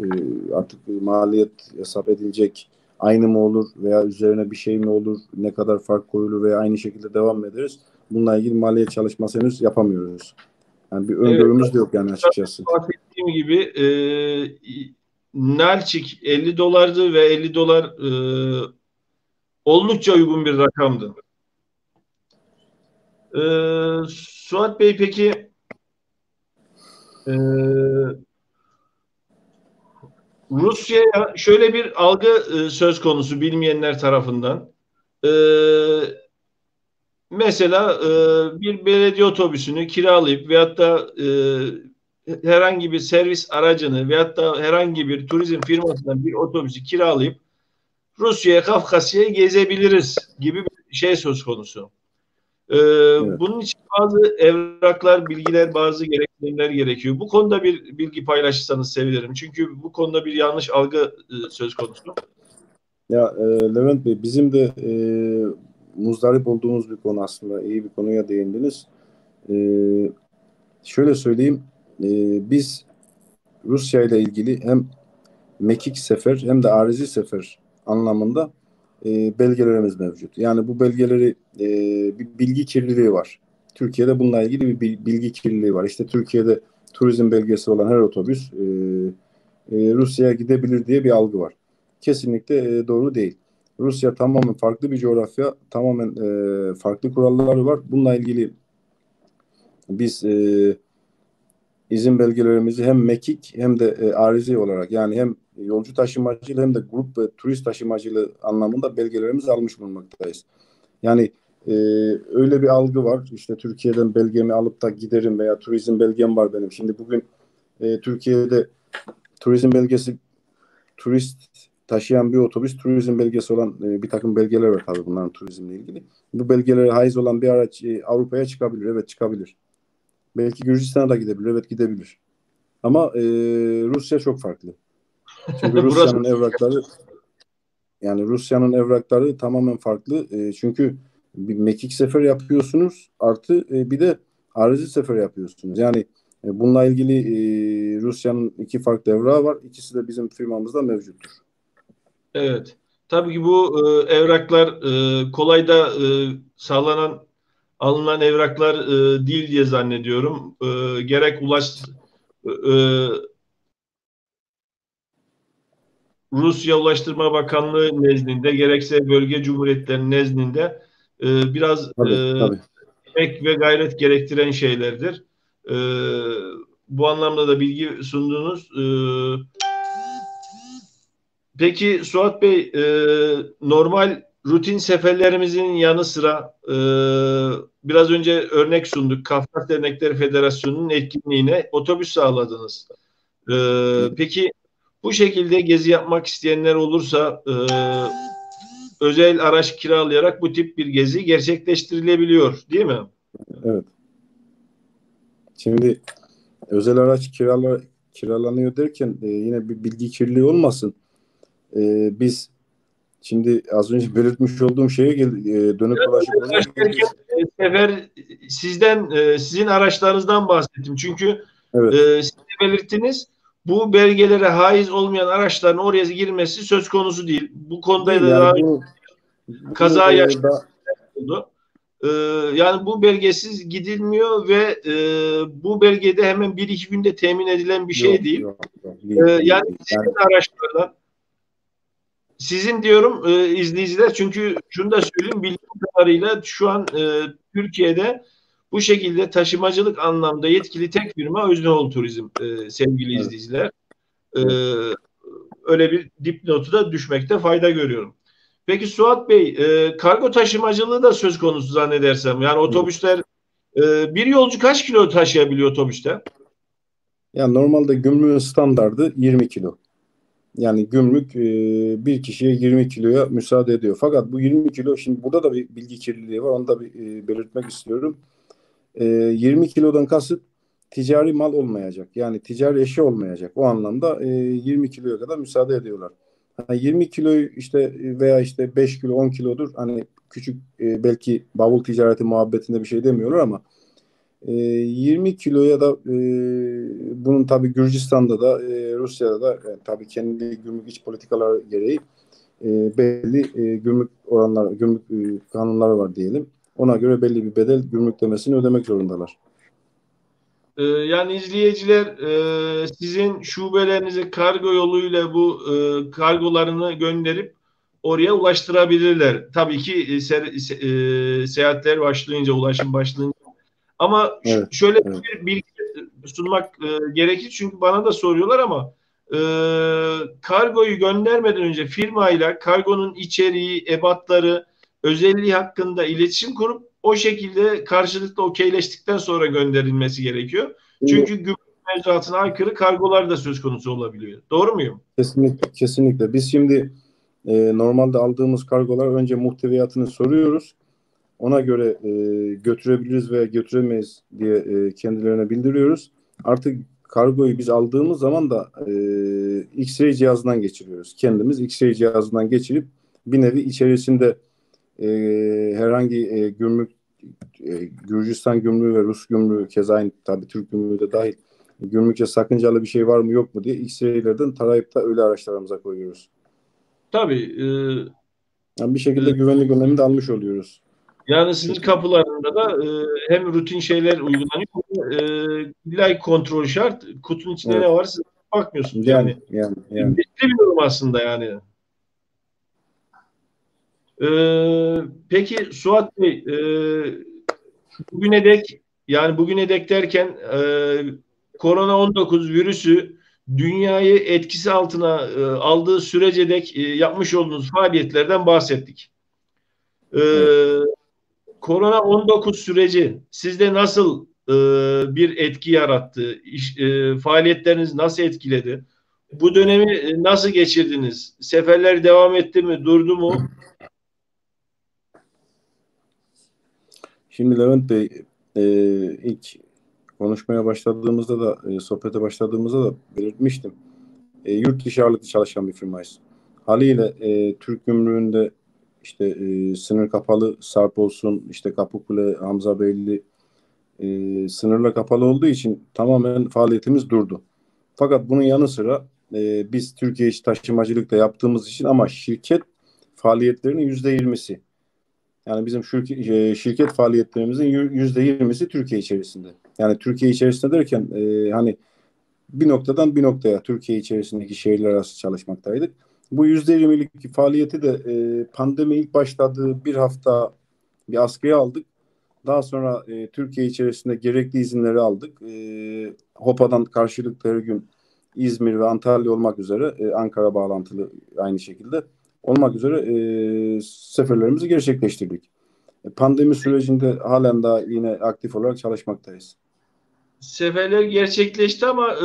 Artık maliyet hesap edilecek, aynı mı olur veya üzerine bir şey mi olur, ne kadar fark koyulur veya aynı şekilde devam mı ederiz? Bununla ilgili maliyet çalışması henüz yapamıyoruz. Yani bir Evet, öngörümüz de yok yani açıkçası. bahsettiğim gibi Nalçik 50 dolardı ve 50 dolar oldukça uygun bir rakamdı. Suat Bey peki Rusya'ya şöyle bir algı söz konusu bilmeyenler tarafından. E, Mesela bir belediye otobüsünü kiralayıp veyahut da herhangi bir servis aracını veyahut da herhangi bir turizm firmasından bir otobüsü kiralayıp Rusya'ya, Kafkasya'ya gezebiliriz gibi bir şey söz konusu. Evet. Bunun için bazı evraklar, bilgiler, bazı gereksinimler gerekiyor. Bu konuda bir bilgi paylaşırsanız sevinirim. Çünkü bu konuda bir yanlış algı söz konusu. Ya Levent Bey, bizim de muzdarip olduğumuz bir konu aslında. İyi bir konuya değindiniz. E, Şöyle söyleyeyim. Biz Rusya ile ilgili hem mekik sefer hem de arizi sefer anlamında belgelerimiz mevcut. Yani bu belgeleri bir bilgi kirliliği var. Türkiye'de bununla ilgili bir bilgi kirliliği var. İşte Türkiye'de turizm belgesi olan her otobüs Rusya'ya gidebilir diye bir algı var. Kesinlikle doğru değil. Rusya tamamen farklı bir coğrafya, tamamen farklı kuralları var. Bununla ilgili biz izin belgelerimizi hem mekik hem de arizi olarak yani hem yolcu taşımacılığı hem de grup ve turist taşımacılığı anlamında belgelerimizi almış bulunmaktayız. Yani öyle bir algı var. İşte Türkiye'den belgemi alıp da giderim veya turizm belgem var benim. Şimdi bugün Türkiye'de turizm belgesi turist taşıyan bir otobüs turizm belgesi olan bir takım belgeler var tabii bunların turizmle ilgili. Bu belgelere haiz olan bir araç Avrupa'ya çıkabilir. Evet çıkabilir. Belki Gürcistan'a da gidebilir. Evet gidebilir. Ama Rusya çok farklı. Çünkü Burası Rusya'nın evrakları tamamen farklı. Çünkü bir mekik sefer yapıyorsunuz artı bir de arizi sefer yapıyorsunuz. Yani bununla ilgili Rusya'nın iki farklı evrağı var. İkisi de bizim firmamızda mevcuttur. evet. Tabii ki bu evraklar kolay da alınan evraklar değil diye zannediyorum. Gerek Rusya Ulaştırma Bakanlığı nezdinde gerekse bölge cumhuriyetlerinin nezdinde biraz Tabii, tabii. emek ve gayret gerektiren şeylerdir. E, Bu anlamda da bilgi sundunuz. Peki Suat Bey, normal rutin seferlerimizin yanı sıra biraz önce örnek sunduk. Kafkas Dernekleri Federasyonu'nun etkinliğine otobüs sağladınız. Peki bu şekilde gezi yapmak isteyenler olursa özel araç kiralayarak bu tip bir gezi gerçekleştirilebiliyor, değil mi? Evet. Şimdi özel araç kiralanıyor derken yine bir bilgi kirliliği olmasın. Biz şimdi az önce belirtmiş olduğum şeye dönüp dolaşıp oraya Araç derken geleceğiz. sefer sizin araçlarınızdan bahsettim. Çünkü Evet. siz de belirttiniz. bu belgelere haiz olmayan araçların oraya girmesi söz konusu değil. Bu konuda Değil da yani daha bu kaza da yaşandı. Yani bu belgesiz gidilmiyor ve bu belgede hemen bir iki günde temin edilen bir şey yok değil. yok yok değil, Yani değil. Yani sizin araçlardan, sizin diyorum izleyiciler, çünkü şunu da söyleyeyim, bildiğim kadarıyla şu an Türkiye'de bu şekilde taşımacılık anlamda yetkili tek firma Öznol Turizm, sevgili evet, izleyiciler. E, evet. Öyle bir dipnotu da düşmekte fayda görüyorum. Peki Suat Bey, kargo taşımacılığı da söz konusu zannedersem. Yani otobüsler, bir yolcu kaç kilo taşıyabiliyor otobüste? Yani normalde gümrüğün standardı 20 kilo. Yani gümrük bir kişiye 20 kiloya müsaade ediyor. Fakat bu 20 kilo, şimdi burada da bir bilgi kirliliği var. Onu da bir belirtmek istiyorum. 20 kilodan kasıt ticari mal olmayacak. Yani ticari eşya olmayacak. O anlamda 20 kiloya kadar müsaade ediyorlar. Ha, 20 kilo işte veya işte 5 kilo 10 kilodur. Hani küçük belki bavul ticareti muhabbetinde bir şey demiyorlar ama 20 kiloya da bunun tabii Gürcistan'da da Rusya'da da tabii kendi gümrük iç politikalar gereği belli gümrük oranlar, gümrük kanunları var diyelim. Ona göre belli bir bedel gümrüklemesini ödemek zorundalar. Yani izleyiciler, sizin şubelerinize kargo yoluyla bu kargolarını gönderip oraya ulaştırabilirler. Tabii ki seyahatler başlayınca, ulaşım başlayınca. Ama Evet, şöyle evet. bir bilgi sunmak gerekir. Çünkü bana da soruyorlar ama e, kargoyu göndermeden önce firmayla kargonun içeriği, ebatları, özelliği hakkında iletişim kurup o şekilde karşılıklı okeyleştikten sonra gönderilmesi gerekiyor. Şimdi Çünkü gümrük mevzuatına aykırı kargolar da söz konusu olabiliyor. Doğru muyum? kesinlikle, kesinlikle. Biz şimdi normalde aldığımız kargolar önce muhteviyatını soruyoruz. Ona göre götürebiliriz veya götüremeyiz diye kendilerine bildiriyoruz. Artık kargoyu biz aldığımız zaman da X-ray cihazından geçiriyoruz. Kendimiz X-ray cihazından geçirip bir nevi içerisinde e, herhangi gümrük Gürcistan gümrüğü ve Rus gümrüğü keza aynı tabii Türk gümrüğü de dahil gümrükçe sakıncalı bir şey var mı yok mu diye X-ray'lerden tarayıp da öyle araçlarımıza koyuyoruz. Tabii. Yani bir şekilde E, güvenlik önlemi de almış oluyoruz. Yani Bu sınır şekilde. kapılarında da hem rutin şeyler uygulanıyor, illa ki kontrol şart. Kutunun içinde Evet. ne var siz bakmıyorsunuz. Yani Yani yani yani. riskli bir durum aslında yani. E, peki Suat Bey, bugüne dek, yani bugüne dek derken korona 19 virüsü dünyayı etkisi altına aldığı sürece dek yapmış olduğunuz faaliyetlerden bahsettik. E, Evet. Korona 19 süreci sizde nasıl bir etki yarattı? Faaliyetleriniz nasıl etkiledi? Bu dönemi nasıl geçirdiniz? Seferler devam etti mi, durdu mu? Şimdi Levent Bey ilk konuşmaya başladığımızda da sohbete başladığımızda da belirtmiştim. Yurt dışı ağırlıklı çalışan bir firmayız. Haliyle Türk Gümrüğü'nde işte sınır kapalı, Sarp olsun, işte Kapıkule, Hamzabeyli sınırla kapalı olduğu için tamamen faaliyetimiz durdu. Fakat bunun yanı sıra biz Türkiye içi taşımacılık da yaptığımız için ama şirket faaliyetlerinin %20'si, yani bizim şirket faaliyetlerimizin %20'si Türkiye içerisinde. Yani Türkiye içerisinde derken hani bir noktadan bir noktaya Türkiye içerisindeki şehirler arası çalışmaktaydık. Bu %20'lik faaliyeti de pandemi ilk başladığı bir hafta bir askıya aldık. Daha sonra Türkiye içerisinde gerekli izinleri aldık. HOPA'dan karşılıklı her gün İzmir ve Antalya olmak üzere Ankara bağlantılı aynı şekilde olmak üzere seferlerimizi gerçekleştirdik. Pandemi sürecinde halen daha yine aktif olarak çalışmaktayız. Seferler gerçekleşti ama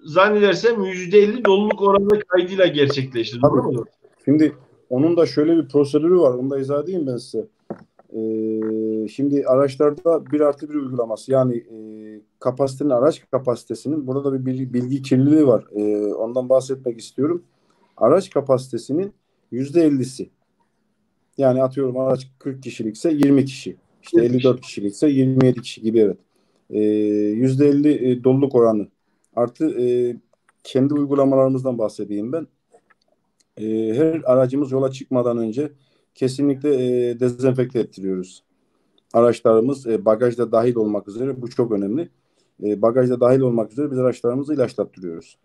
zannedersem %50 doluluk oranı kaydıyla gerçekleşti. Doğru Tabii. mudur? Şimdi onun da şöyle bir prosedürü var. Onu da izah edeyim ben size. Şimdi araçlarda 1+1 uygulaması, yani kapasitenin, araç kapasitesinin burada da bir bilgi kirliliği var. Ondan bahsetmek istiyorum. Araç kapasitesinin %50'si, yani atıyorum araç 40 kişilikse 20 kişi, işte 20 kişi. 54 kişilikse 27 kişi gibi, evet. %50 doluluk oranı artı kendi uygulamalarımızdan bahsedeyim ben. Her aracımız yola çıkmadan önce kesinlikle dezenfekte ettiriyoruz. Araçlarımız bagajda dahil olmak üzere, bu çok önemli. Bagajda dahil olmak üzere biz araçlarımızı ilaçlattırıyoruz.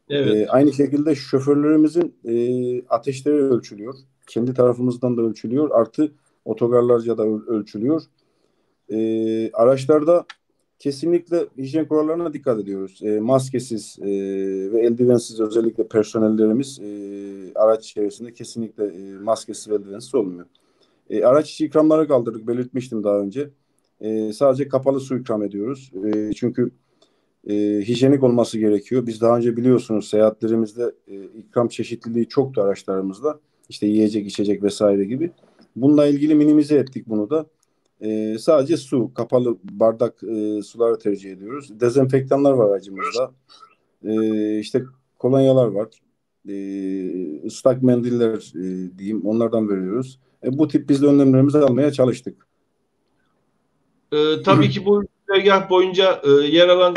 Evet. Aynı şekilde şoförlerimizin ateşleri ölçülüyor. Kendi tarafımızdan da ölçülüyor. Artı otogarlarca da ölçülüyor. Araçlarda kesinlikle hijyen kurallarına dikkat ediyoruz. Maskesiz ve eldivensiz özellikle personellerimiz araç içerisinde kesinlikle maskesiz ve eldivensiz olmuyor. Araç içi ikramları kaldırdık. Belirtmiştim daha önce. Sadece kapalı su ikram ediyoruz. Çünkü hijyenik olması gerekiyor. Biz daha önce biliyorsunuz seyahatlerimizde ikram çeşitliliği çoktu araçlarımızda. İşte yiyecek, içecek vesaire gibi. Bununla ilgili minimize ettik bunu da. Sadece su, kapalı bardak suları tercih ediyoruz. Dezenfektanlar var aracımızda. İşte kolonyalar var. Islak mendiller diyeyim, onlardan veriyoruz. Bu tip biz de önlemlerimizi almaya çalıştık. Tabii ki bu güzergah boyunca yer alan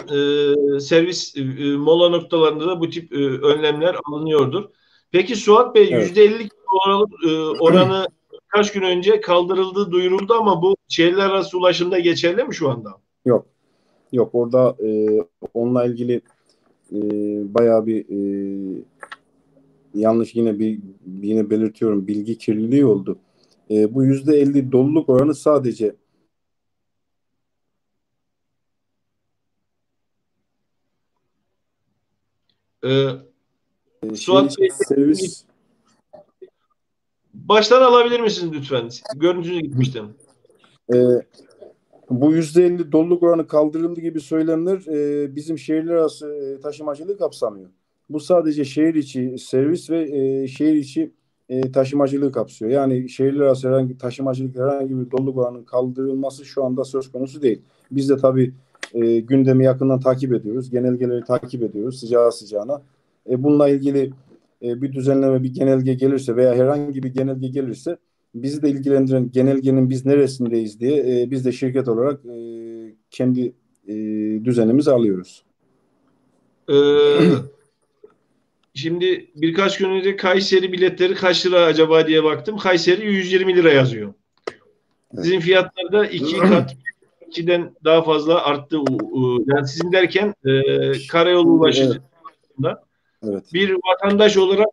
servis mola noktalarında da bu tip önlemler alınıyordur. Peki Suat Bey, Evet. %50 oranı kaç gün önce kaldırıldığı duyuruldu ama bu şehirler arası ulaşımda geçerli mi şu anda? Yok. Yok, orada onunla ilgili bayağı bir yanlış, yine belirtiyorum, bilgi kirliliği oldu. Bu %50 doluluk oranı sadece Suat Bey, servis baştan alabilir misiniz lütfen? Görüntünüz gitmişti. Bu %50 doluluk oranı kaldırıldı gibi söylemler bizim şehirler arası taşımacılığı kapsamıyor. Bu sadece şehir içi servis ve şehir içi taşımacılığı kapsıyor. Yani şehirler arası herhangi bir doluluk oranının kaldırılması şu anda söz konusu değil. Biz de tabii gündemi yakından takip ediyoruz. Genelgeleri takip ediyoruz sıcağı sıcağına. Bununla ilgili bir düzenleme, bir genelge gelirse veya herhangi bir genelge gelirse bizi de ilgilendiren genelgenin biz neresindeyiz diye biz de şirket olarak kendi düzenimizi alıyoruz. Şimdi birkaç gün önce Kayseri biletleri kaç lira acaba diye baktım. Kayseri 120 lira yazıyor. Sizin fiyatlar da 2'den daha fazla arttı. Yani sizin derken karayolu ulaşıcı evet. Bir vatandaş olarak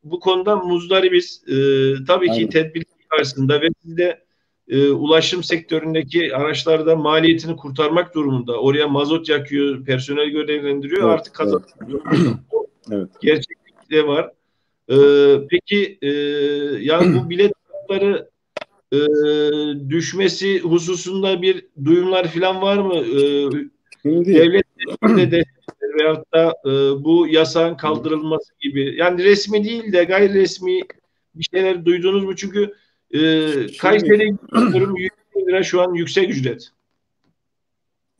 bu konuda muzdaribiz. Tabii ki tedbir karşısında ve siz de ulaşım sektöründeki araçlarda maliyetini kurtarmak durumunda. Oraya mazot yakıyor, personel görevlendiriyor. Evet, artık kazanıyor. Evet. Gerçeklik de var. Peki yani bu bilet fiyatları düşmesi hususunda bir duyumlar falan var mı? Devlet de veyahut da bu yasağın kaldırılması gibi. Yani resmi değil de gayri resmi bir şeyler duydunuz mu? Çünkü Kayseri 100 lira şu an yüksek ücret.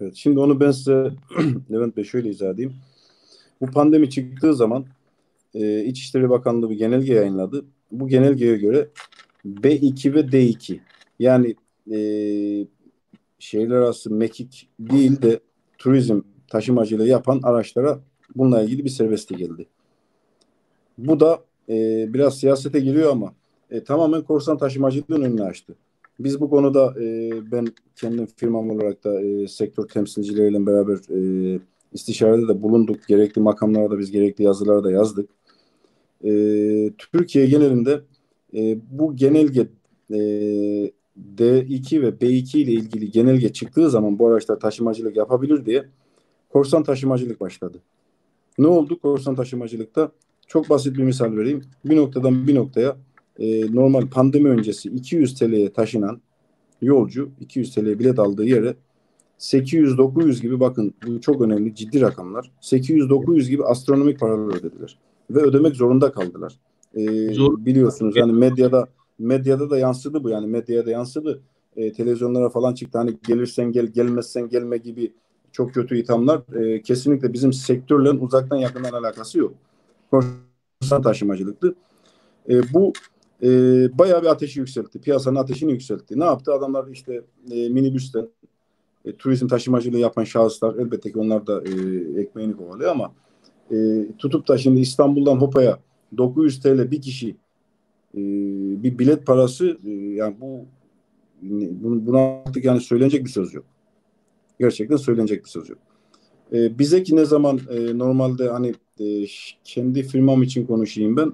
Evet, şimdi onu ben size Levent Bey şöyle izah edeyim. Bu pandemi çıktığı zaman İçişleri Bakanlığı bir genelge yayınladı. Bu genelgeye göre B2 ve D2 yani şehirler arası mekik değil de turizm taşımacılığı yapan araçlara bununla ilgili bir serbestlik geldi. Bu da biraz siyasete giriyor ama tamamen korsan taşımacılığın önünü açtı. Biz bu konuda ben kendim firmam olarak da sektör temsilcileriyle beraber istişarede de bulunduk. Gerekli makamlara da biz gerekli yazıları da yazdık. Türkiye genelinde bu genelge D2 ve B2 ile ilgili genelge çıktığı zaman bu araçlar taşımacılık yapabilir diye korsan taşımacılık başladı. Ne oldu korsan taşımacılıkta? Çok basit bir misal vereyim. Bir noktadan bir noktaya normal pandemi öncesi 200 TL'ye taşınan yolcu 200 TL bilet aldığı yere 800-900 gibi, bakın bu çok önemli, ciddi rakamlar. 800-900 gibi astronomik paralar ödediler. Ve ödemek zorunda kaldılar. Biliyorsunuz yani medyada da yansıdı bu, yani medyaya da yansıdı. Televizyonlara falan çıktı. Hani gelirsen gel, gelmezsen gelme gibi çok kötü ithamlar. Kesinlikle bizim sektörle uzaktan yakından alakası yok. Korsan taşımacılıktı. Bu bayağı bir ateşi yükseltti. Piyasanın ateşini yükseltti. Ne yaptı? Adamlar işte minibüsten turizm taşımacılığı yapan şahıslar elbette ki onlar da ekmeğini kovalıyor ama tutup da şimdi İstanbul'dan Hopa'ya 900 TL bir kişi bir bilet parası yani buna artık yani söylenecek bir söz yok. Gerçekten söylenecek bir söz yok. Bize ki ne zaman normalde hani kendi firmam için konuşayım ben.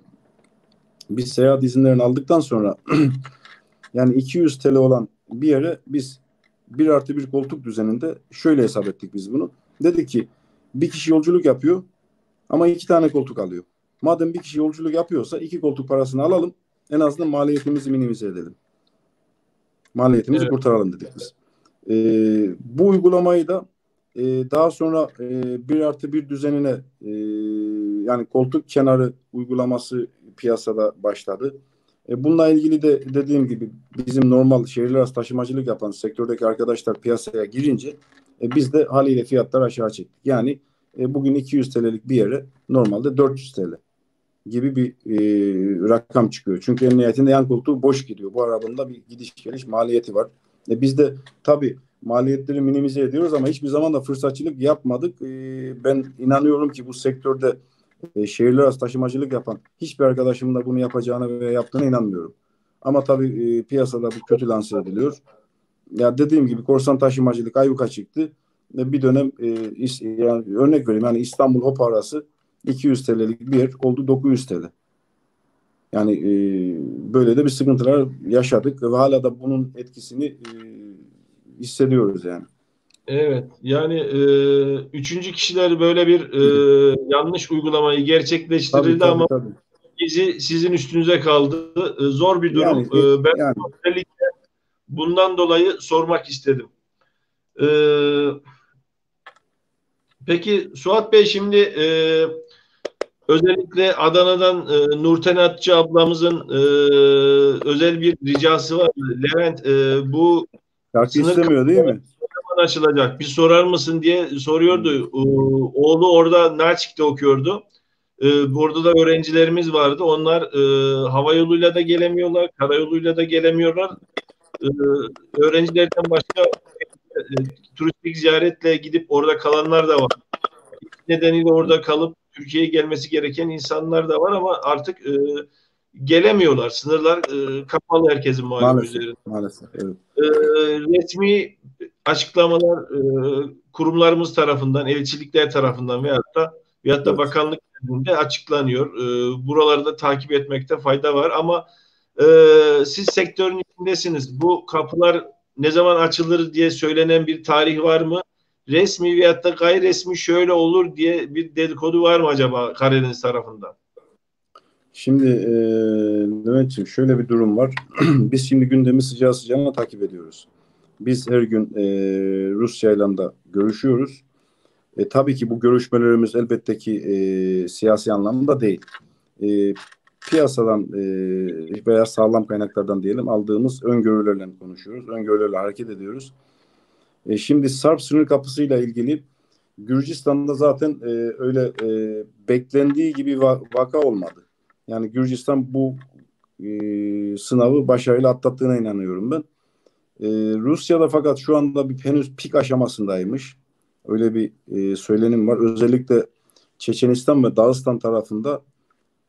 Biz seyahat izinlerini aldıktan sonra yani 200 TL olan bir yere biz 1+1 koltuk düzeninde şöyle hesap ettik biz bunu. Dedik ki bir kişi yolculuk yapıyor ama 2 tane koltuk alıyor. Madem bir kişi yolculuk yapıyorsa 2 koltuk parasını alalım. En azından maliyetimizi minimize edelim. Maliyetimizi kurtaralım dedik biz. Bu uygulamayı da daha sonra 1+1 düzenine yani koltuk kenarı uygulaması piyasada başladı. Bununla ilgili de dediğim gibi bizim normal şehirler arası taşımacılık yapan sektördeki arkadaşlar piyasaya girince biz de haliyle fiyatları aşağı çektik. Yani bugün 200 TL'lik bir yere normalde 400 TL gibi bir rakam çıkıyor. Çünkü en nihayetinde yan koltuğu boş gidiyor. Bu arabanın da bir gidiş geliş maliyeti var. Biz de tabii maliyetleri minimize ediyoruz ama hiçbir zaman da fırsatçılık yapmadık. Ben inanıyorum ki bu sektörde şehirler arası taşımacılık yapan hiçbir arkadaşımın da bunu yapacağına veya yaptığına inanmıyorum. Ama tabii piyasada bu kötü lanse ediliyor. Ya dediğim gibi korsan taşımacılık ayyuka çıktı. Bir dönem yani örnek vereyim yani İstanbul Hopa arası 200 TL'lik bir yer oldu 900 TL. Yani böyle de bir sıkıntılar yaşadık ve hala da bunun etkisini hissediyoruz yani. Evet, yani üçüncü kişiler böyle bir yanlış uygulamayı gerçekleştirildi ama Tabii. sizin üstünüze kaldı. Zor bir durum. Ben özellikle bundan dolayı sormak istedim. Peki Suat Bey şimdi özellikle Adana'dan Nurten Atçı ablamızın özel bir ricası var. Levent bu şarkı istemiyor değil mi? Açılacak. Bir sorar mısın diye soruyordu. Oğlu orada Nalçik'te okuyordu. Burada da öğrencilerimiz vardı. Onlar hava yoluyla da gelemiyorlar, karayoluyla da gelemiyorlar. Öğrencilerden başka turistik ziyaretle gidip orada kalanlar da var. Nedeniyle orada kalıp Türkiye'ye gelmesi gereken insanlar da var ama artık gelemiyorlar. Sınırlar kapalı herkesin malum üzerinde. Maalesef. Evet. Resmi açıklamalar kurumlarımız tarafından, elçilikler tarafından veyahut da Evet. bakanlık nezdinde açıklanıyor. Buraları da takip etmekte fayda var ama siz sektörün içindesiniz. Bu kapılar ne zaman açılır diye söylenen bir tarih var mı? Resmi veyahut da gayri resmi şöyle olur diye bir dedikodu var mı acaba Karadeniz tarafından? Şimdi Mehmetciğim şöyle bir durum var. Biz şimdi gündemi sıcağı sıcağına takip ediyoruz. Biz her gün Rusya ile de görüşüyoruz. Tabii ki bu görüşmelerimiz elbette ki siyasi anlamda değil. Piyasadan veya sağlam kaynaklardan diyelim aldığımız öngörülerle konuşuyoruz. Öngörülerle hareket ediyoruz. Şimdi Sarp sınır kapısıyla ilgili Gürcistan'da zaten öyle beklendiği gibi vaka olmadı. Yani Gürcistan bu sınavı başarıyla atlattığına inanıyorum ben. Rusya'da fakat şu anda henüz pik aşamasındaymış. Öyle bir söylenim var. Özellikle Çeçenistan ve Dağıstan tarafında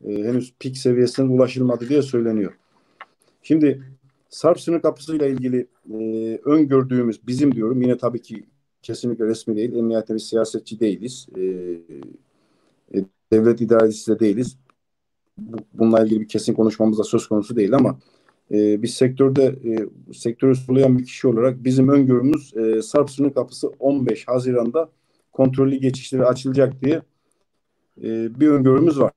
henüz pik seviyesine ulaşılmadı diye söyleniyor. Şimdi Sarp sınır kapısıyla ilgili öngördüğümüz bizim diyorum yine tabii ki kesinlikle resmi değil. En nihayetinde biz siyasetçi değiliz. Devlet idarecisi de değiliz. Bununla ilgili bir kesin konuşmamız da söz konusu değil ama biz sektörü sulayan bir kişi olarak bizim öngörümüz Sarp sınır kapısı 15 Haziran'da kontrollü geçişleri açılacak diye bir öngörümüz var.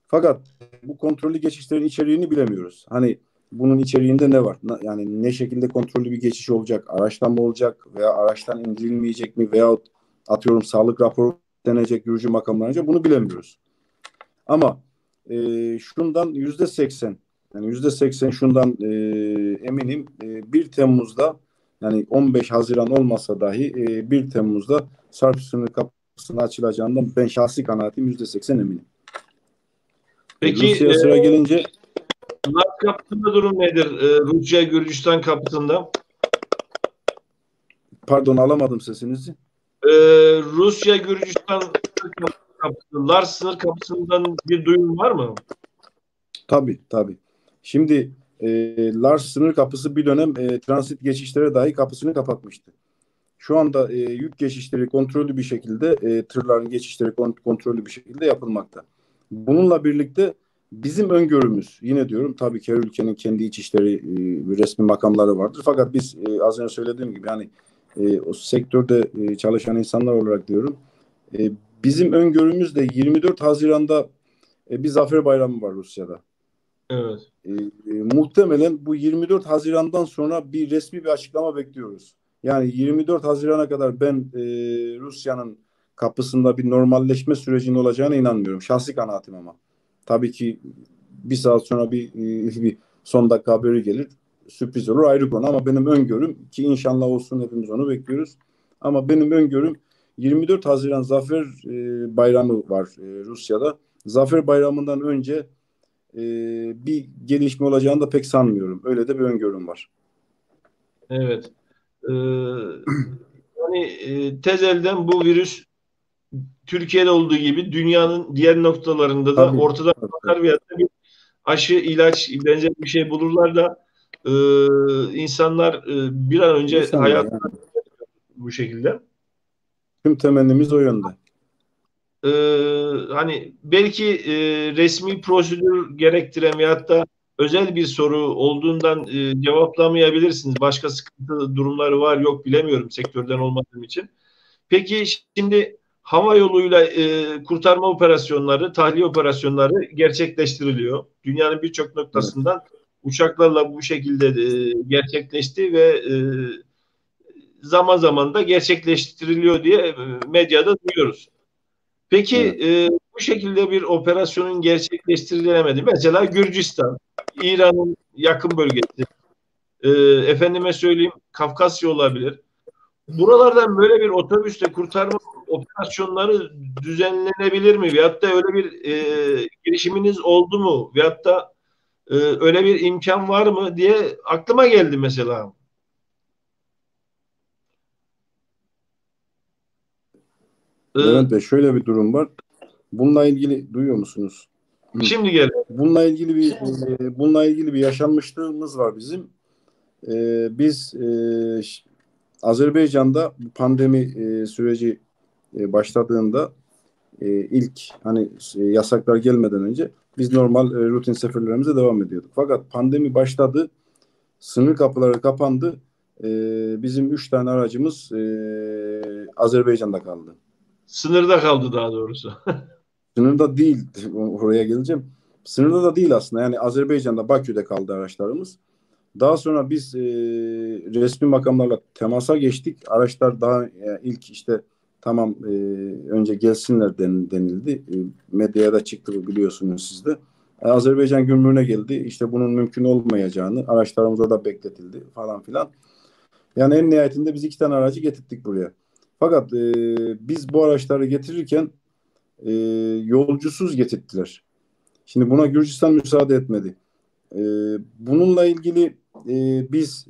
Fakat bu kontrollü geçişlerin içeriğini bilemiyoruz. Hani bunun içeriğinde ne var? Yani ne şekilde kontrollü bir geçiş olacak? Araçtan mı olacak veya araçtan indirilmeyecek mi? Veyahut atıyorum sağlık raporu denecek Gürcü makamlarınca bunu bilemiyoruz. Ama şundan %80 yani %80 şundan eminim 1 Temmuz'da yani 15 Haziran olmasa dahi 1 Temmuz'da Sarp sınır kapısının açılacağından ben şahsi kanaatim %80 eminim. Peki Rusya'ya sıra gelince Laz kapısında durum nedir? Rusya Gürcistan kapısında? Pardon, alamadım sesinizi. Rusya, Gürcistan Lars sınır kapısından bir duyum var mı? Tabii, tabii. Şimdi Lars sınır kapısı bir dönem transit geçişlere dahi kapısını kapatmıştı. Şu anda yük geçişleri kontrollü bir şekilde, tırların geçişleri kontrollü bir şekilde yapılmakta. Bununla birlikte bizim öngörümüz, yine diyorum, tabii ki her ülkenin kendi iç işleri, resmi makamları vardır. Fakat biz az önce söylediğim gibi, yani o sektörde çalışan insanlar olarak diyorum, e, bizim öngörümüz de 24 Haziran'da bir Zafer Bayramı var Rusya'da. Evet. Muhtemelen bu 24 Haziran'dan sonra bir resmi bir açıklama bekliyoruz. Yani 24 Haziran'a kadar ben Rusya'nın kapısında bir normalleşme sürecinin olacağına inanmıyorum. Şahsi kanaatim ama. Tabii ki bir saat sonra bir son dakika haberi gelir. Sürpriz olur, ayrı konu, ama benim öngörüm, ki inşallah olsun, hepimiz onu bekliyoruz. Ama benim öngörüm 24 Haziran Zafer Bayramı var Rusya'da. Zafer Bayramı'ndan önce bir gelişme olacağını da pek sanmıyorum. Öyle de bir öngörüm var. Evet. Ee, Yani tezelden bu virüs Türkiye'de olduğu gibi dünyanın diğer noktalarında da Tabii, ortadan tabii, kalkar veya da bir aşı, ilaç, benzer bir şey bulurlar da insanlar bir an önce İnşallah hayat yani. bu şekilde. Tüm temennimiz o yönde. Hani belki resmi prosedür gerektiren veyahut da özel bir soru olduğundan cevaplamayabilirsiniz. Başka sıkıntı durumları var yok bilemiyorum sektörden olmadığım için. Peki şimdi hava yoluyla kurtarma operasyonları, tahliye operasyonları gerçekleştiriliyor. Dünyanın birçok Evet. noktasından uçaklarla bu şekilde gerçekleşti ve zaman zaman da gerçekleştiriliyor diye medyada duyuyoruz. Peki Evet. bu şekilde bir operasyonun gerçekleştirilemedi. Mesela Gürcistan, İran'ın yakın bölgesi, e, efendime söyleyeyim Kafkasya olabilir. Buralardan böyle bir otobüsle kurtarma operasyonları düzenlenebilir mi? Veyahut da öyle bir girişiminiz oldu mu? Veyahut da öyle bir imkan var mı diye aklıma geldi mesela. Levent E, Bey, şöyle bir durum var. Bununla ilgili duyuyor musunuz? Hı. Şimdi gel. Bununla ilgili bir yaşanmışlığımız var bizim. Biz Azerbaycan'da bu pandemi süreci başladığında, ilk hani yasaklar gelmeden önce biz normal rutin seferlerimize devam ediyorduk. Fakat pandemi başladı, sınır kapıları kapandı. Bizim 3 tane aracımız Azerbaycan'da kaldı. Sınırda kaldı daha doğrusu. Sınırda değil, oraya geleceğim. Sınırda da değil aslında. Yani Azerbaycan'da, Bakü'de kaldı araçlarımız. Daha sonra biz resmi makamlarla temasa geçtik. Araçlar daha ilk işte tamam, önce gelsinler denildi. Medyaya da çıktı, bu biliyorsunuz siz de. Azerbaycan gümrüğüne geldi. İşte bunun mümkün olmayacağını, araçlarımız orada bekletildi falan filan. Yani en nihayetinde biz 2 tane aracı getirdik buraya. Fakat biz bu araçları getirirken e, yolcusuz getirttiler. Şimdi buna Gürcistan müsaade etmedi. E, Bununla ilgili biz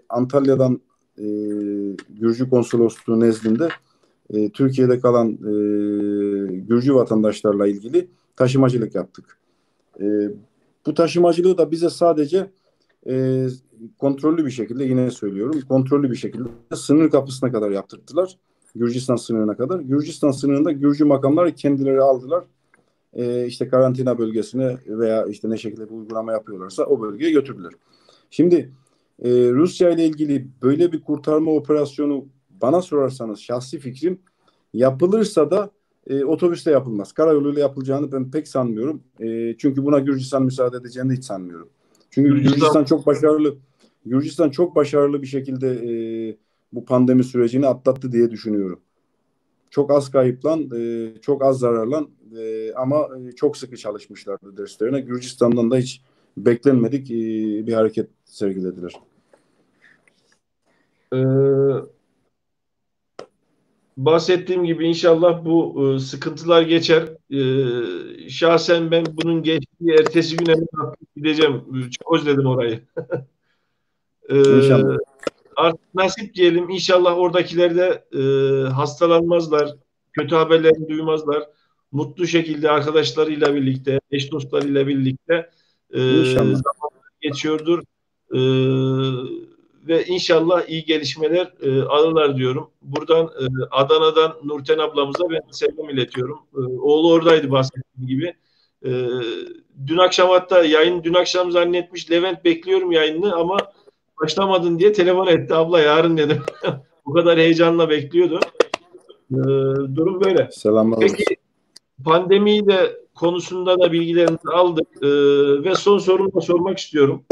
Antalya'dan Gürcü Konsolosluğu nezdinde Türkiye'de kalan Gürcü vatandaşlarla ilgili taşımacılık yaptık. E, Bu taşımacılığı da bize sadece e, kontrollü bir şekilde, yine söylüyorum, kontrollü bir şekilde sınır kapısına kadar yaptırdılar. Gürcistan sınırına kadar. Gürcistan sınırında Gürcü makamlar kendileri aldılar. İşte karantina bölgesine veya işte ne şekilde bir uygulama yapıyorlarsa o bölgeye götürdüler. Şimdi Rusya ile ilgili böyle bir kurtarma operasyonu, bana sorarsanız şahsi fikrim, yapılırsa da otobüste yapılmaz. Karayoluyla yapılacağını ben pek sanmıyorum. Çünkü buna Gürcistan müsaade edeceğini hiç sanmıyorum. Çünkü Gürcistan Gürcistan çok başarılı bir şekilde bu pandemi sürecini atlattı diye düşünüyorum. Çok az kayıplan, çok az zararlan, ama çok sıkı çalışmışlardı derslerine. Gürcistan'dan da hiç beklenmedik bir hareket sergilediler. e, bahsettiğim gibi inşallah bu sıkıntılar geçer. Şahsen ben bunun geçtiği ertesi güne gideceğim. Çok özledim orayı. E, İnşallah. artık nasip diyelim. İnşallah oradakiler de hastalanmazlar, kötü haberleri duymazlar. Mutlu şekilde arkadaşlarıyla birlikte, eş dostlarıyla birlikte İnşallah. zaman geçiyordur. E, Ve inşallah iyi gelişmeler alırlar diyorum. Buradan Adana'dan Nurten ablamıza ben selam iletiyorum. Oğlu oradaydı bahsettiğim gibi. E, Dün akşam hatta dün akşam zannetmiş Levent bekliyorum yayını ama başlamadın diye telefon etti. Abla yarın dedim. Bu kadar heyecanla bekliyordu. Durum böyle. Selamlar olsun. Peki pandemiyi de konusunda da bilgilerinizi aldık. Ve son sorumu da sormak istiyorum.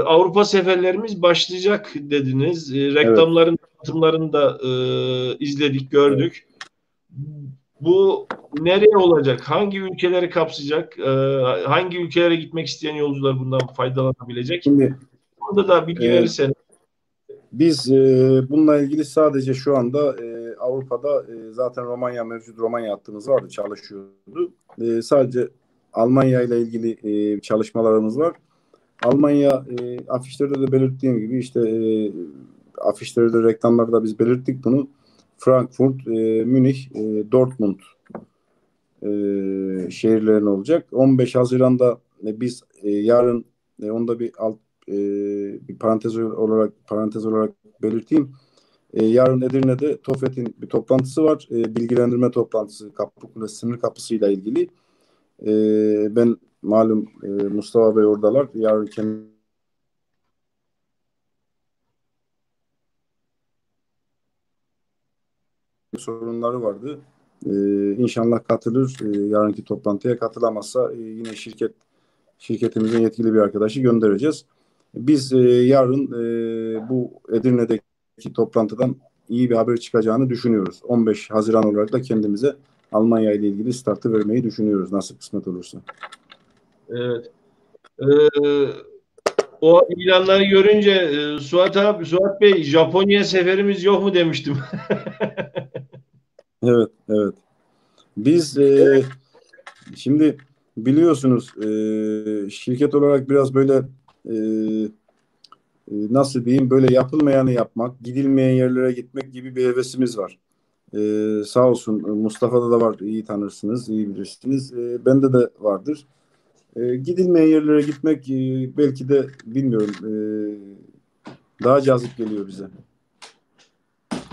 Avrupa seferlerimiz başlayacak dediniz. Reklamların, tanıtımlarını da izledik, gördük. Bu nereye olacak? Hangi ülkeleri kapsayacak? Hangi ülkelere gitmek isteyen yolcular bundan faydalanabilecek? Şimdi Burada da bilgi verirsen. biz bununla ilgili sadece şu anda Avrupa'da zaten mevcut Romanya hattımız vardı, çalışıyordu. Sadece Almanya ile ilgili çalışmalarımız var. Almanya afişlerde de belirttiğim gibi işte afişlerde, reklamlarda biz belirttik bunu. Frankfurt, Münih, Dortmund şehirlerin olacak. 15 Haziran'da biz yarın onda bir parantez olarak belirteyim. Yarın Edirne'de TOFET'in bir toplantısı var. Bilgilendirme toplantısı Kapıkule sınır kapısıyla ilgili. Ben malum Mustafa Bey oradalar. Yarın sorunları vardı. İnşallah katılır. Yarınki toplantıya katılamazsa yine şirketimizin yetkili bir arkadaşı göndereceğiz. Biz yarın bu Edirne'deki toplantıdan iyi bir haber çıkacağını düşünüyoruz. 15 Haziran olarak da kendimize Almanya ile ilgili startı vermeyi düşünüyoruz nasıl kısmet olursa. Evet. O ilanları görünce Suat Bey Japonya seferimiz yok mu demiştim. Evet, evet. Biz şimdi biliyorsunuz şirket olarak biraz böyle nasıl diyeyim, böyle yapılmayanı yapmak, gidilmeyen yerlere gitmek gibi bir hevesimiz var. Sağ olsun Mustafa'da da var, iyi tanırsınız, iyi bilirsiniz. Bende de vardır. Gidilmeyen yerlere gitmek belki de bilmiyorum daha cazip geliyor bize.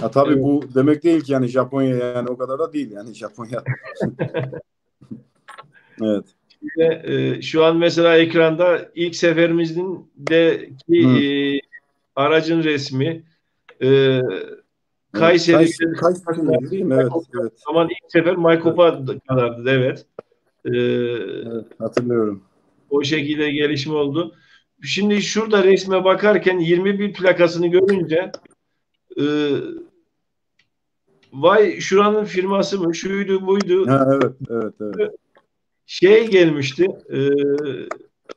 Ha, tabii Evet. bu demek değil ki yani Japonya, yani o kadar da değil yani Japonya. Evet. Şu an mesela ekranda ilk seferimizdeki aracın resmi Kayseri Kayseri değil mi? Evet, evet. zaman ilk sefer Maykop'a kadardı, evet. Evet, hatırlıyorum. O şekilde gelişme oldu. Şimdi şurada resme bakarken 21 plakasını görünce vay şuranın firması mı, şuydu buydu, Ha, evet, evet, evet. gelmişti.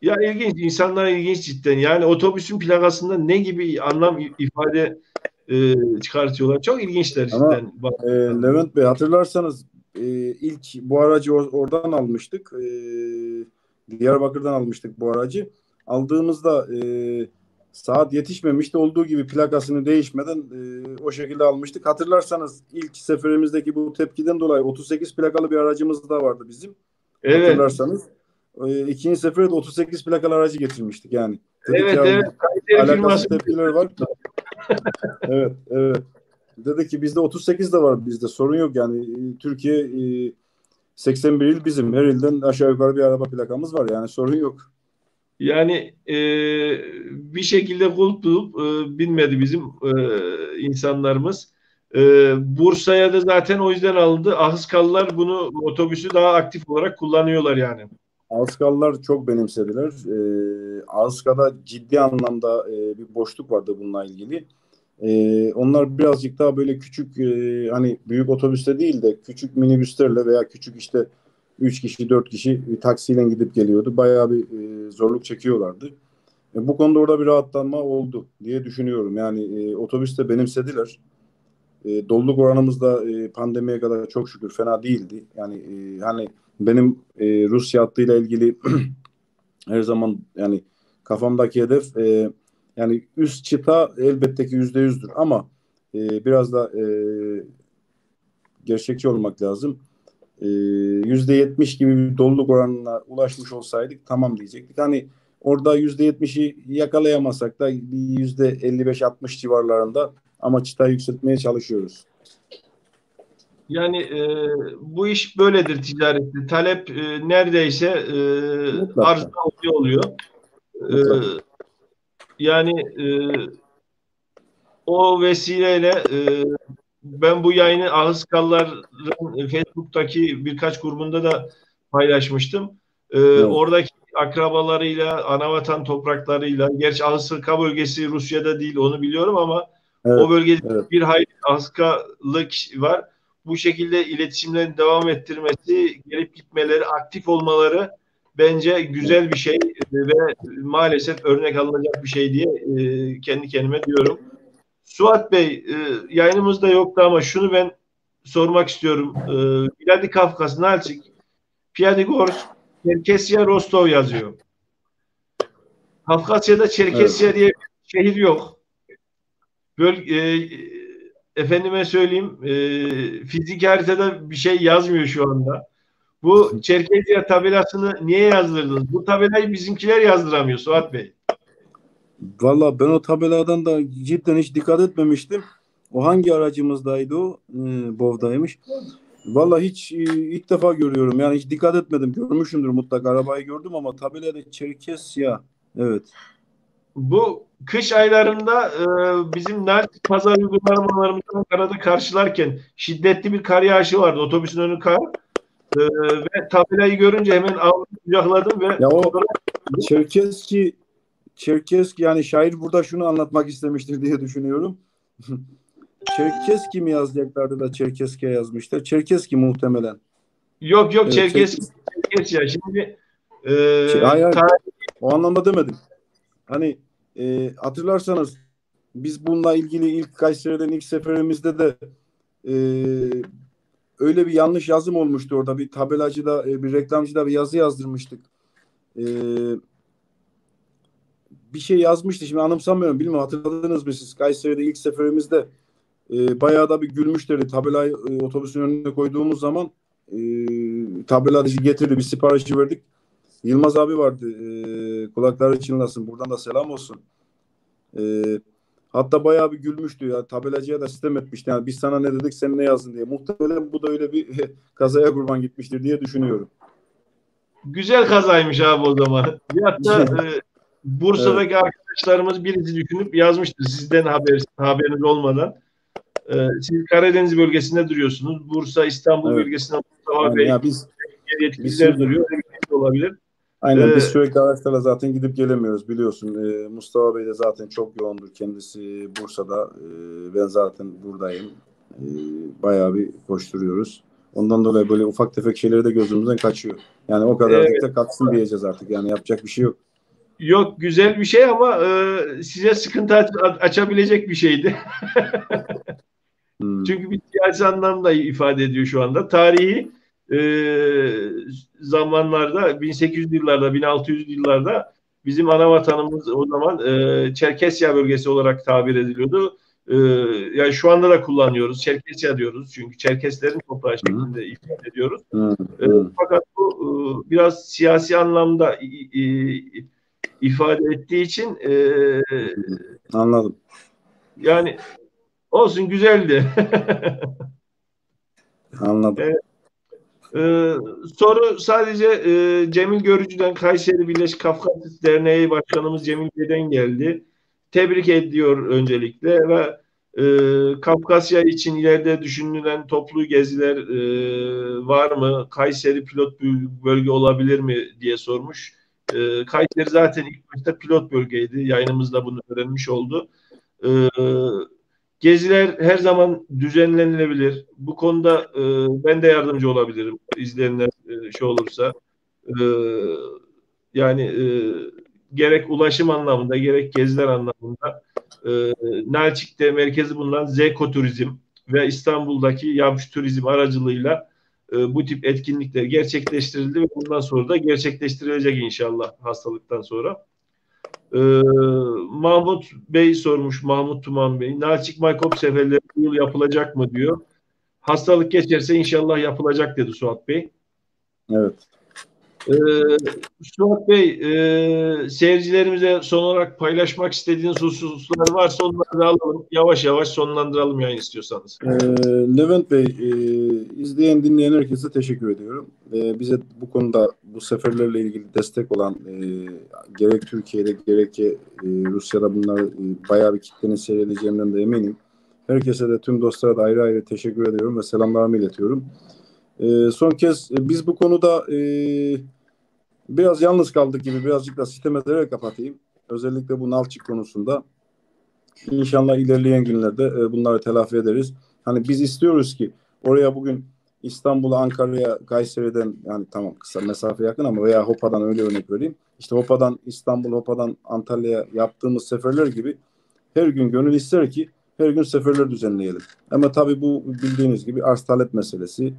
Ya ilginç, insanlar ilginç cidden. Yani otobüsün plakasında ne gibi anlam ifade çıkartıyorlar. Çok ilginçler Ama cidden. Levent Bey, hatırlarsanız ilk bu aracı oradan almıştık. Diyarbakır'dan almıştık bu aracı. Aldığımızda saat yetişmemişti. Olduğu gibi plakasını değişmeden o şekilde almıştık. Hatırlarsanız ilk seferimizdeki bu tepkiden dolayı 38 plakalı bir aracımız da vardı bizim. Evet, Hatırlarsanız. İkinci sefere de 38 plakalı aracı getirmiştik yani. Dedik evet, ya, evet. Kayseri alakasız firması. tepkiler var. Evet, evet. Dedi ki bizde 38 de var, bizde sorun yok yani. Türkiye 81 il bizim. Her ilden aşağı yukarı bir araba plakamız var yani, sorun yok. Yani bir şekilde kulp bulup binmedi bizim insanlarımız. Bursa'ya da zaten o yüzden alındı. Ahıskalılar bunu, otobüsü daha aktif olarak kullanıyorlar yani. Ağızkalılar çok benimsediler. Ağızka'da ciddi anlamda bir boşluk vardı bununla ilgili. Onlar birazcık daha böyle küçük, hani büyük otobüste değil de küçük minibüslerle veya küçük işte 3 kişi 4 kişi bir taksiyle gidip geliyordu. Bayağı bir zorluk çekiyorlardı. Bu konuda orada bir rahatlanma oldu diye düşünüyorum. Yani otobüste benimsediler. Doluluk oranımız da pandemiye kadar çok şükür fena değildi. Yani hani benim Rusya hattıyla ilgili her zaman yani kafamdaki hedef Yani üst çıta elbette ki %100'dür ama biraz da gerçekçi olmak lazım. %70 gibi bir doluluk oranına ulaşmış olsaydık tamam diyecektik. Hani orada %70'i yakalayamasak da bir %55-60 civarlarında ama çıtayı yükseltmeye çalışıyoruz. Yani bu iş böyledir ticarette. Talep neredeyse arzda Mutlaka. oluyor. E, Mutlaka. yani o vesileyle ben bu yayını Ahıskallar'ın Facebook'taki birkaç grubunda da paylaşmıştım. Evet. Oradaki akrabalarıyla, anavatan topraklarıyla, gerçi Ahıska bölgesi Rusya'da değil onu biliyorum ama Evet. o bölgede Evet. bir hayli Ahıskalık var. Bu şekilde iletişimlerin devam ettirmesi, gelip gitmeleri, aktif olmaları bence güzel bir şey ve maalesef örnek alınacak bir şey diye kendi kendime diyorum. Suat Bey, yayınımızda yoktu ama şunu ben sormak istiyorum. Vladikavkaz, Nalçik, Pyatigorsk, Çerkesya, Rostov yazıyor. Kafkasya'da Evet. Çerkesya diye bir şehir yok. Efendime söyleyeyim, fizik haritada bir şey yazmıyor şu anda. Bu Çerkesya tabelasını niye yazdırdınız? Bu tabelayı bizimkiler yazdıramıyor Suat Bey. Valla ben o tabeladan da cidden hiç dikkat etmemiştim. O hangi aracımızdaydı o? Bov'daymış. Valla hiç ilk defa görüyorum. Yani hiç dikkat etmedim. Görmüşümdür mutlaka. Arabayı gördüm ama tabelada Çerkesya. Evet. Bu kış aylarında bizim Nalçik pazar uygulamalarımızı Ankara'da karşılarken şiddetli bir kar yağışı vardı. Otobüsün önü kar. Ve tabelayı görünce hemen aldım, kucakladım ve Ya o fotoğraf. Çerkeski yani şair burada şunu anlatmak istemiştir diye düşünüyorum. Çerkeski mi yazacaklardı da Çerkeski'ye yazmışlar. Çerkeski muhtemelen. Yok yok Evet, Çerkesya. Şimdi Hayır, hayır. tarih O anlamda demedim. Hani hatırlarsanız biz bununla ilgili ilk Kayseri'den ilk seferimizde de e, öyle bir yanlış yazım olmuştu orada. Bir tabelacıda, bir reklamcıda bir yazı yazdırmıştık. E, bir şey yazmıştı. Şimdi anımsamıyorum. Bilmiyorum hatırladınız mı siz? Kayseri'de ilk seferimizde bayağı da bir gülmüşlerdi. Tabelayı otobüsün önüne koyduğumuz zaman tabelacı getirdi. Bir siparişi verdik. Yılmaz abi vardı. Kulakları çınlasın. Buradan da selam olsun. E, hatta bayağı bir gülmüştü ya. Tabelacıya da sistem etmişti. Yani biz sana ne dedik sen ne yazdın diye. Muhtemelen bu da öyle bir kazaya kurban gitmiştir diye düşünüyorum. güzel kazaymış abi o zaman. Hatta Evet. Bursa'daki arkadaşlarımız birisi düşünüp yazmıştır sizden haberiniz olmadan. Siz Karadeniz bölgesinde duruyorsunuz. Bursa, İstanbul Evet. bölgesinde Mustafa Aynen. Bey Ya biz yetkililer şimdi duruyor. Öyle bir şey olabilir. aynen Ee, biz sürekli araçlarla zaten gidip gelemiyoruz biliyorsun. Mustafa Bey de zaten çok yoğundur. Kendisi Bursa'da. Ben zaten buradayım. Bayağı bir koşturuyoruz. Ondan dolayı böyle ufak tefek şeyleri de gözümüzden kaçıyor. Yani o kadarcık evet. da katsın diyeceğiz artık. Yani yapacak bir şey yok. Yok güzel bir şey ama size sıkıntı açabilecek bir şeydi. Hmm. Çünkü bir siyasi anlamda ifade ediyor şu anda. Tarihi e, zamanlarda 1800'lü yıllarda 1600'lü yıllarda bizim ana vatanımız o zaman Çerkesya bölgesi olarak tabir ediliyordu. Yani şu anda da kullanıyoruz. Çerkesya diyoruz. Çünkü Çerkeslerin toprağı Hı. şeklinde ifade ediyoruz. Hı. Hı. Fakat bu biraz siyasi anlamda ifade ettiği için Anladım. yani olsun güzeldi. Anladım. Ee, soru sadece Cemil Görücü'den Kayseri Birleşik Kafkasya Derneği Başkanımız Cemil Bey'den geldi. Tebrik ediyor öncelikle ve Kafkasya için ileride düşünülen toplu geziler var mı? Kayseri pilot bölge olabilir mi diye sormuş. Kayseri zaten ilk başta pilot bölgeydi. Yayınımızda bunu öğrenmiş oldu. E, Geziler her zaman düzenlenilebilir. Bu konuda ben de yardımcı olabilirim. İzleyenler şey olursa. E, yani gerek ulaşım anlamında gerek geziler anlamında Nalçik'te merkezi bulunan Zeko Turizm ve İstanbul'daki Yamş Turizm aracılığıyla bu tip etkinlikler gerçekleştirildi ve bundan sonra da gerçekleştirilecek inşallah hastalıktan sonra. Mahmut Bey sormuş, Mahmut Tuman Bey. Nalçik Maykop seferleri bu yıl yapılacak mı diyor. Hastalık geçerse inşallah yapılacak dedi Suat Bey. Evet. Ee, Suat Bey, seyircilerimize son olarak paylaşmak istediğiniz hususlar varsa onları da alalım. Yavaş yavaş sonlandıralım yayın istiyorsanız. Levent Bey, izleyen dinleyen herkese teşekkür ediyorum. Bize bu konuda bu seferlerle ilgili destek olan gerek Türkiye'de gerek Rusya'da bunlar bayağı bir kitlenin seyredeceğinden de eminim. Herkese de tüm dostlara da ayrı ayrı teşekkür ediyorum ve selamlarımı iletiyorum. Son kez biz bu konuda biraz yalnız kaldık gibi birazcık da sitem ederek kapatayım. Özellikle bu Nalçık konusunda. İnşallah ilerleyen günlerde bunları telafi ederiz. Hani biz istiyoruz ki oraya bugün İstanbul'a, Ankara'ya, Kayseri'den yani tamam kısa mesafe yakın ama veya Hopa'dan öyle örnek vereyim. İşte Hopa'dan İstanbul, Hopa'dan Antalya'ya yaptığımız seferler gibi her gün gönül ister ki her gün seferler düzenleyelim. Ama tabii bu bildiğiniz gibi arz talep meselesi.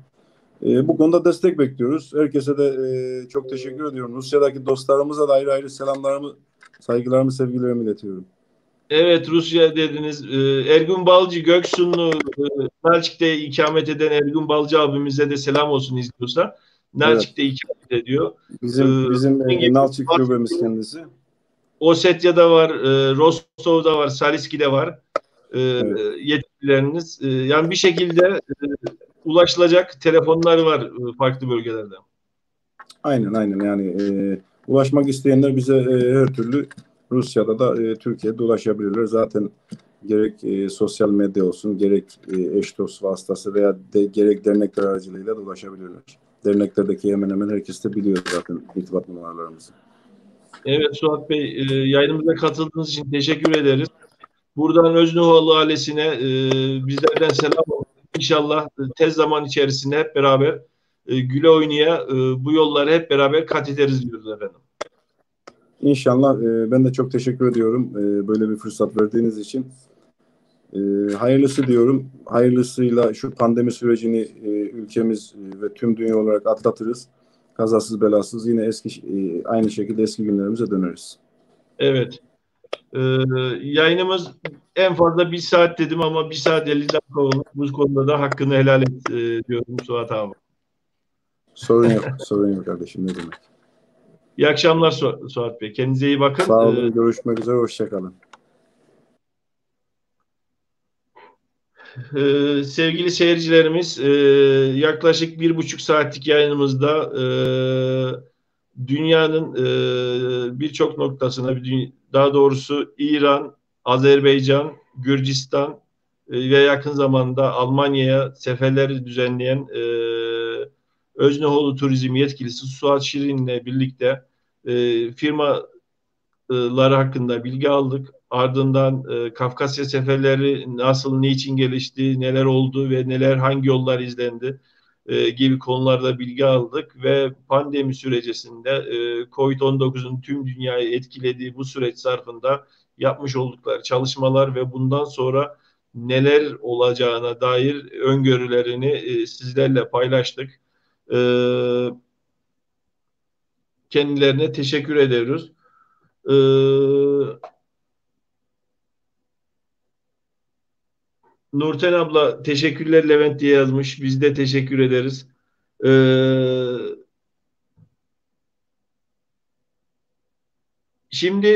Bu konuda destek bekliyoruz. Herkese de çok teşekkür ediyorum. Rusya'daki dostlarımıza da ayrı ayrı selamlarımı, saygılarımı, sevgilerimi iletiyorum. Evet, Rusya dediniz. Ergün Balcı Göksunlu, Nalçik'te ikamet eden Ergün Balcı abimize de selam olsun izliyorsa. Nalçik'te Evet. ikamet ediyor. Bizim Gibi Nalçık şubemiz kendisi. Osetya'da var, Rostov'da var, Saliski'de var Evet. yetkilileriniz. Yani bir şekilde ulaşılacak telefonlar var farklı bölgelerde. Aynen yani ulaşmak isteyenler bize her türlü Rusya'da da Türkiye'de ulaşabilirler. Zaten gerek sosyal medya olsun gerek eş dost vasıtası veya gerek dernekler aracılığıyla da ulaşabilirler. Derneklerdeki hemen hemen herkes de biliyor zaten irtibat numaralarımızı. Evet Suat Bey, yayınımıza katıldığınız için teşekkür ederiz. Buradan Öznuhoğlu ailesine bizlerden selam olsun. İnşallah tez zaman içerisinde hep beraber güle oynaya bu yolları hep beraber kat ederiz diyoruz efendim. İnşallah ben de çok teşekkür ediyorum böyle bir fırsat verdiğiniz için. Hayırlısı diyorum. Hayırlısıyla şu pandemi sürecini ülkemiz ve tüm dünya olarak atlatırız. Kazasız belasız yine aynı şekilde eski günlerimize döneriz. Evet. Yayınımız en fazla 1 saat dedim ama 1 saat 50 dakika olmuş. Bu konuda da hakkını helal et diyorum Suat abi. Sorun yok. Sorun yok kardeşim. Ne demek. İyi akşamlar Suat Bey. Kendinize iyi bakın. Sağ olun. Görüşmek üzere. Hoşçakalın. Sevgili seyircilerimiz, yaklaşık 1,5 saatlik yayınımızda dünyanın birçok noktasına, daha doğrusu İran, Azerbaycan, Gürcistan ve yakın zamanda Almanya'ya seferleri düzenleyen Özneoğlu Turizm yetkilisi Suat Şirin'le birlikte firmaları hakkında bilgi aldık. Ardından Kafkasya seferleri nasıl, niçin gelişti, neler oldu ve hangi yollar izlendi gibi konularda bilgi aldık ve pandemi sürecinde COVID-19'un tüm dünyayı etkilediği bu süreç zarfında yapmış oldukları çalışmalar ve bundan sonra neler olacağına dair öngörülerini sizlerle paylaştık. E, Kendilerine teşekkür ediyoruz. Nurten abla teşekkürler Levent diye yazmış. Biz de teşekkür ederiz. Şimdi